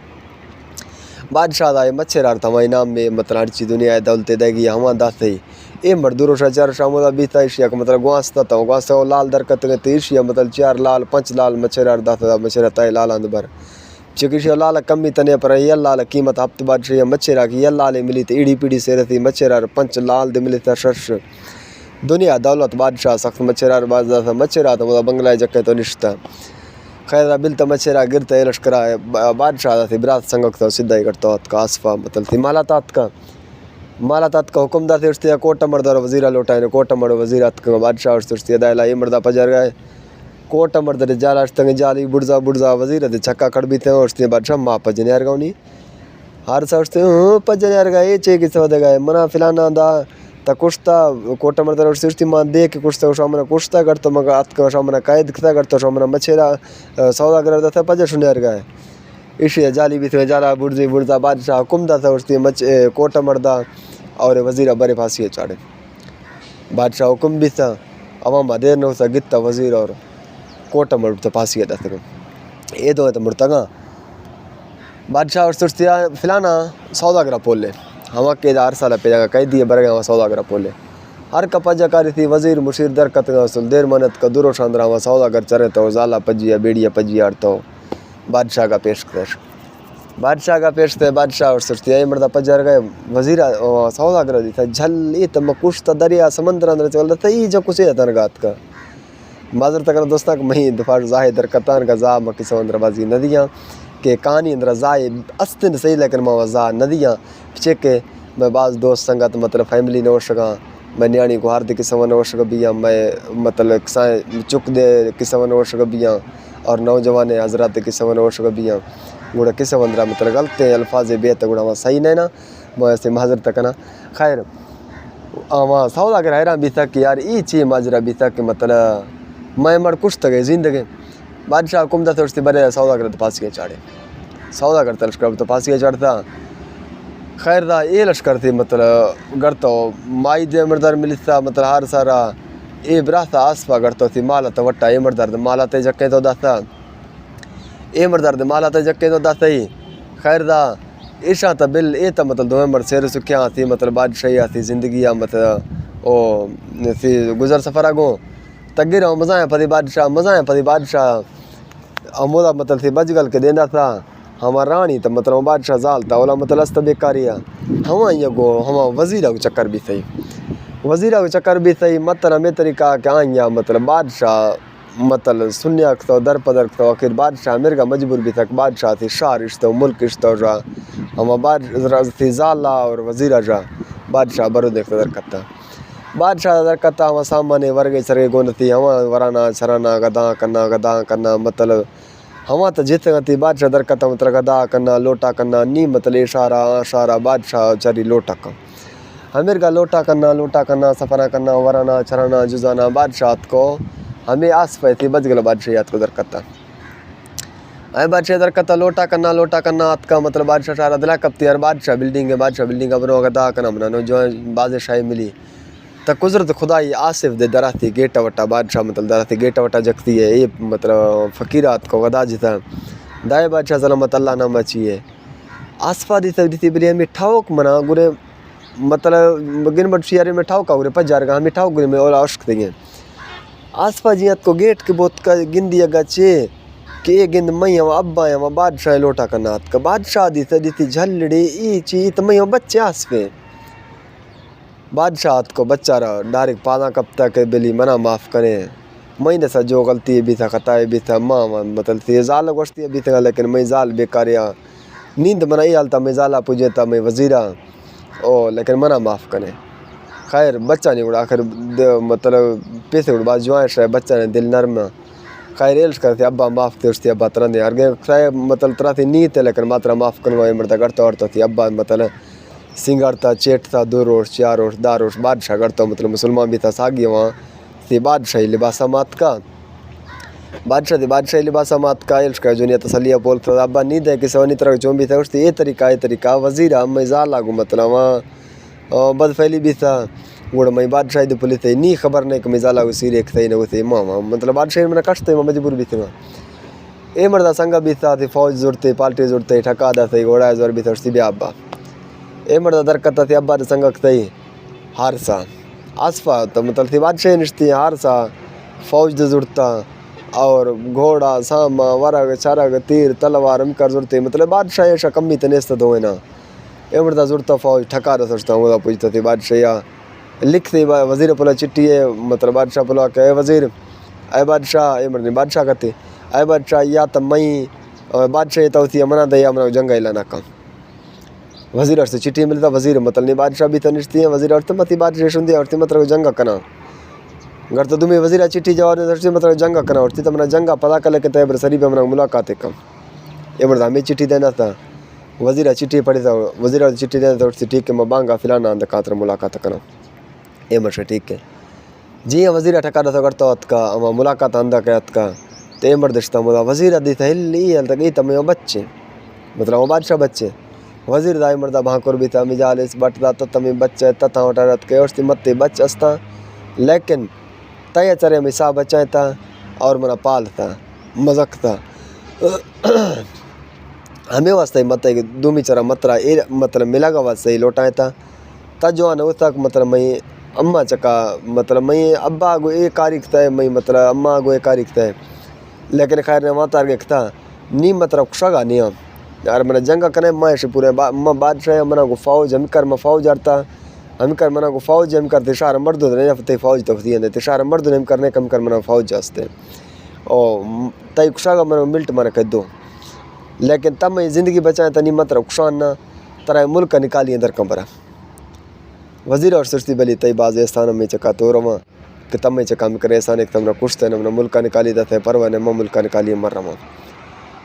बादशाह आए मच्छेरा था वही नाम में मतलब हर चीज़ दुनिया दौलते देगी हवा दाते ही ए मरदूर चार शामुदा बीता ईशिया का मतलब गुआसता था गुआसा लाल दरकत गए ईशिया मतलब 4 लाल 5 लाल मच्छेरा दाता मच्छेरा तय लाल अंद भर चिकित्सा लाल कमी तने पर ये लाल कीमत हफ्ते बादशाह मच्छेरा की ये लाल मिली थी ईड़ी पीढ़ी से रहती मच्छेरा 5 लाल दे मिली था शर्ष दुनिया दौलत बादशाह सख्त मच्छेरा बाजा था मच्छेरा तो मतलब बंगला जके तो निश्ता खैर बिल तो मच्छेरा गिरता है लश्करा बादशाह थी बरात संगक तो सीधा ही करता का आसफा मतलब थी मालातात का हुक्मदार थे उससे कोटा मर्दा वजीरा लौटाए कोटा मर्द वजीरात का बादशाह उससे दायला ये मर्दा पजर गए कोटा मर्द जाला तंग जाली बुढ़जा बुढ़जा वजीर थे छक्का खड़ भी थे उसने बादशाह माँ पजन यार गाँव हार सा उससे पजन यार गए चे कि सौ गए मना फिलाना दा त कुश्ता कोटा मर्द उसकी माँ दे के कुश्ता उशामना कुश्ता करता मगर अत का उशामना कायद खता करता उशामना मच्छेरा सौदा करता था पजर सुन यार गए इसी जाली भी थे जाला बुढ़जी बुढ़जा बादशाह हुक्मदा था उसने कोटा मर्दा और वजीरा बड़े फांसी चाड़े बादशाह हुक्म भी था अवाम देर न होता गित्ता वजीर और कोटा मर्द तो फांसी था ये दो तो मुड़ता बादशाह और सोचती फिलाना सौदा करा पोले हवा के 4 साल पे जगह कह दिए बर गया सौदा करा पोले हर का पजाकारी थी वजीर मुशीर दरकत का वसूल देर मनत का दुरो शानदार वहाँ सौदागर चरे तो जाला पजिया बेड़िया पजिया तो बादशाह का पेश थे बादशाह और सोचती है मर्दा पजार गए वजीरा सौदागर दी था झल ये तो मकुश था दरिया समंदर अंदर चल रहा था ये जो कुछ है तनगात का माजर तक दोस्ता का मही दफा जाहे दरकतान का जा मकी समंदर बाजी नदियाँ के कहानी अंदर जाए अस्तिन सही लेकिन मैं जा नदियाँ पिछे के मैं बाज़ दोस्त संगत मतलब फैमिली ने हो सका मैं न्याणी को हार्दिक किस्म ने हो सका बिया मैं मतलब चुक दे किस्म ने हो सका बिया और नौजवान हजरात किस्म ने हो सका बिया गुड़ा किस्म अंदर मतलब गलत अल्फाज बेत गुड़ा वहाँ सही नहीं ना मैं ऐसे माजर तक ना खैर वहाँ सौदागर हैरान भी था कि यार ये चीज़ माजरा भी था कि मतलब मैं मर कुछ तक जिंदगी बादशाह कुमदा थे उससे बड़े सौदागर तो फांसी चाड़े सौदागर तो लश्कर तो फांसी चढ़ता खैर दा ये लश्कर थी मतलब गढ़तो माई दे मर्दार मिलता मतलब हर सारा ये बराता आसपा गढ़तो थी माला तो वट्टा ये मर्दार माला ते जक्के तो दाता ये मर्दार माला ते जक्के तो दाता ही खैर दा ईशा तो बिल ये तो मतलब दो मर शेर सुखिया थी मतलब बादशाही थी जिंदगी मतलब ओ थी गुजर सफ़र आगो तगिर मज़ा पति बादशाह अमोदा मतलब थी बजगल के देंदा था हमारा रानी तो मतलब बादशाह जाल था ओला मतलब अस्त बेकारिया हम ये गो हम वजीरा को चक्कर भी सही मतलब हमें तरीका क्या आइया मतलब बादशाह मतलब सुनिया तो दर पदर तो आखिर बादशाह मेरे का मजबूर भी था बादशाह थी शार इश्तो मुल्क इश्तो जा हम बादशाह थी जाला और वजीरा जा बादशाह बरो देखते बादशाह दरकता हम सामान्य वर्गे सरगे गुण थी हम वराना छराना गदा करना मतलब हम तो जीत थी बादशाह दरकता मतलब गदा करना लोटा करना नी मतलब इशारा बादशाह चरी लोटा का हमें का लोटा करना सफरा करना वराना छराना जुजाना बादशाह को हमें आस पे थी बच गल बादशाह को दरकता बादशाह दरकता लोटा करना हाथ का मतलब बादशाह सारा दिला कपती यार बादशाह बिल्डिंग का बनो गदा करना बनाना जो बादशाही मिली तो कुदरत खुदाई आसिफ दे दराती गेटा वटा बादशाह मतलब दराती गेटा वटा जगती है ये मतलब फ़कीरात को गदा जिता दाए बादशाह सलामत अल्लाह नाम अच्छी आसफा दी बिरी हमें ठाओक मना गुरे मतलब गिन बट शियारे में ठाओ का गुरे पजार का हमें ठाओ गुरे में और आश्क देंगे आसफा जी को गेट के बोत का गिन दिया चे कि ये गिंद मई हम अब्बा हम बादशाह लोटा करना का बादशाह दी झलड़ी ई ची तो मई बच्चे आस पे बादशाह को बच्चा रहा डायरेक्ट पाना कब तक बिली मना माफ़ करें महीने सा जो गलती भी था खताए भी था माँ मतलब थी जाल गोश्ती भी था लेकिन मैं जाल बेकारिया नींद मनाई हालता मैं जाला पूजे था मैं वजीरा ओ लेकिन मना माफ़ करें खैर बच्चा नहीं उड़ा आखिर मतलब पैसे उड़ बात जुआश है बच्चा ने दिल नरम खैर एल्स करते अब्बा माफ़ थे उसती अब्बा तरह दे हर मतलब तरह थी नीत है लेकिन मात्रा माफ़ करवा मरता करता और थी अब्बा मतलब सिंगारता चेटता 2 रोज 4 रोज 10 रोज बादशाह करता मतलब मुसलमान भी था सागी वहाँ थी बादशाही लिबासा मात का बादशाही लिबासा मात का एल्स का जुनिया तसलिया बोलता अब्बा नींद है कि सवनी तरह जो भी था उससे ये तरीका वजीरा मैं जा लागू मतलब वहाँ बदफैली भी था गुड़ मैं बादशाही दी पुलिस थी नी खबर नहीं कि मैं जा लागू सिर एक थे न थे माँ मतलब बादशाही में कष्ट थे मजबूर भी थे वहाँ ए मर्दा संगा भी था थी फौज जुड़ते पार्टी जुड़ते ठका दा थे घोड़ा जोर भी था उससे भी अब्बा ए मर्दा दरकता थी अब्बा संगक थी हारसा आसफा तो मतलब थी बादशाह निश्ती हारसा फौज दे जुड़ता और घोड़ा सामा वरग चरग तीर तलवार कर जुड़ते मतलब बादशाह ऐसा कमी तो नेस्त दो ना ए मर्दा जुड़ता फौज ठका रहा सोचता हूँ पूछता थी बादशाह लिखते वजीर पुला चिट्ठी है मतलब बादशाह पुला के वजीर ए बादशाह ए मर्द बादशाह कहते ए बादशाह या तो मई बादशाह तो थी मना दया मना जंग इलाना का वजीर से चिट्ठी मिलता वजीर मतलब नहीं बादशाह भी तो निश्ती है वजीर और मती बादशाह सुनती और मतलब जंग कना घर तो तुम्हें वजीरा चिट्ठी जवाब मतलब जंग कना और तो मना जंगा पता कर लेके तय सरी पे मना मुलाकात कम ये मतलब हमें चिट्ठी देना था वजीरा चिट्ठी पढ़ी था वजीरा चिट्ठी देना था उससे ठीक है मैं बांगा फिलाना अंदर कातर मुलाकात करा ये मर्शा ठीक है जी वजीरा ठका था करता का मुलाकात अंदर का तो ये मर्दश्ता मुला वजीरा दी था हिली तक ये तमें बच्चे मतलब बादशाह बच्चे वजीर दाई मर्दा भाकुर भी था मिजाल इस बटदा तो तमें बच्चे तथा उठारत के और मत्ते बच अस्ता लेकिन तय चरे में सा बच्चा था और मना पाल था मजक था हमें वास्ते मत दुमी चरा मतरा ए मतलब मिला का वास्ते लौटाए था तजवान उस तक मतलब मैं अम्मा चका मतलब मैं अब्बा गो एक कारिकता है मैं मतलब अम्मा गो एक कारिकता है लेकिन खैर ने वहाँ तार था नी मतलब क्षगा नहीं यार मैंने जंग कने मैं से पूरे बादशाह मना को फौज हम कर फौज जाता हम कर मना को फौज हम करते शार मर्द ने फते फौज तो फती ने शार मर्द ने करने कम कर मना फौज जास्ते ओ तय क्षगा मना मिल्ट मना कह दो लेकिन तब मैं ज़िंदगी बचाए तनी मत रुखसान ना तरह मुल्क निकाली अंदर कमरा वज़ीर और सस्ती बली तय बाज़ स्थान में चका तो रमा कि तब में चका में करे ऐसा एक तमरा कुछ थे न मुल्क निकाली जाते परवा ने मुल्क निकाली मर रमा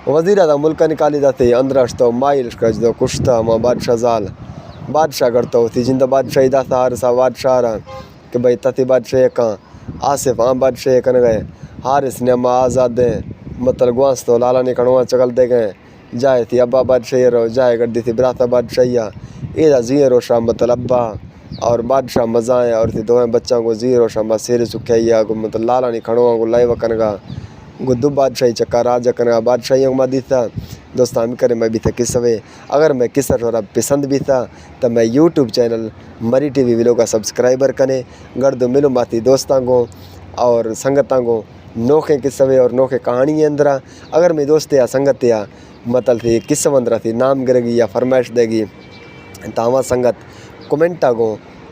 वज़ीर दा मुल्क निकाली जाते अंदर तो माइल कज दो कुछ था माँ बादशाह जाल बादशाह करता होती जिंदा बादशाही दा हार सा बादशाह रहा कि भाई तथी बादशाह कहाँ आसिफ आम बादशाह कन गए हारिस ने अम्मा आज़ाद दे मतलब गुआस तो लाला ने कणवा चकल दे गए जाए थी अब्बा बादशाह रो जाए कर दी थी बराता बादशाहिया एदा जी रोशा मतलब अब्बा और बादशाह मज़ाए और थी दो बच्चों को जी रोशा बस सिर सुखिया को मतलब लाला ने खड़वा को लाई वकनगा गुद्दू बादशाही चक्का राज कनगा बादशाही मा दी था दोस्तों हम करे मैं भी था किस्से अगर मैं किस्सा थोड़ा पसंद भी था तो मैं यूट्यूब चैनल मरी टीवी विलो का सब्सक्राइबर कने गर्द मिलो माती दोस्तों को और संगतों को नोखे किस्से और नोखे कहानी अंदर अगर मेरे दोस्त या संगत या मतलब थी किस्सा अंदर थी नाम गिरेगी या फरमाइश देगी तावा संगत कमेंटा को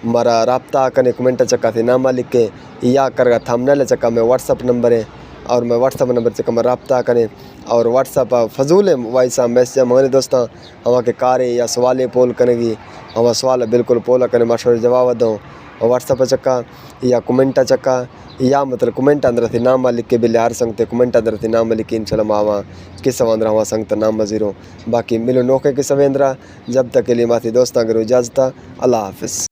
मारा रब्ता कने कमेंट चक्का थी नामा लिख के या कर थंबनेल चक्का में व्हाट्सअप नंबर है और मैं व्हाट्सअप नंबर चक्का में रब्ता कने और व्हाट्सअप फजूल है वॉइस मैसेज हमारे दोस्तों हवा के कारे या सवाल पोल करेगी हम सवाल बिल्कुल पोल कने मशहूर जवाब दूँ व्हाट्सअप चक्का या कमेंट चक्का या मतलब कमेंट अंदर थी नाम लिख के बिल्ले हर संगते कमेंट अंदर थी नाम लिख के इंशाल्लाह मावा किस अंदर हवा संगत नाम ज़ीरो बाकी मिलो नौके के सवे अंदर जब तक के लिए माथी दोस्तां करो इजाज़त अल्लाह हाफिज़।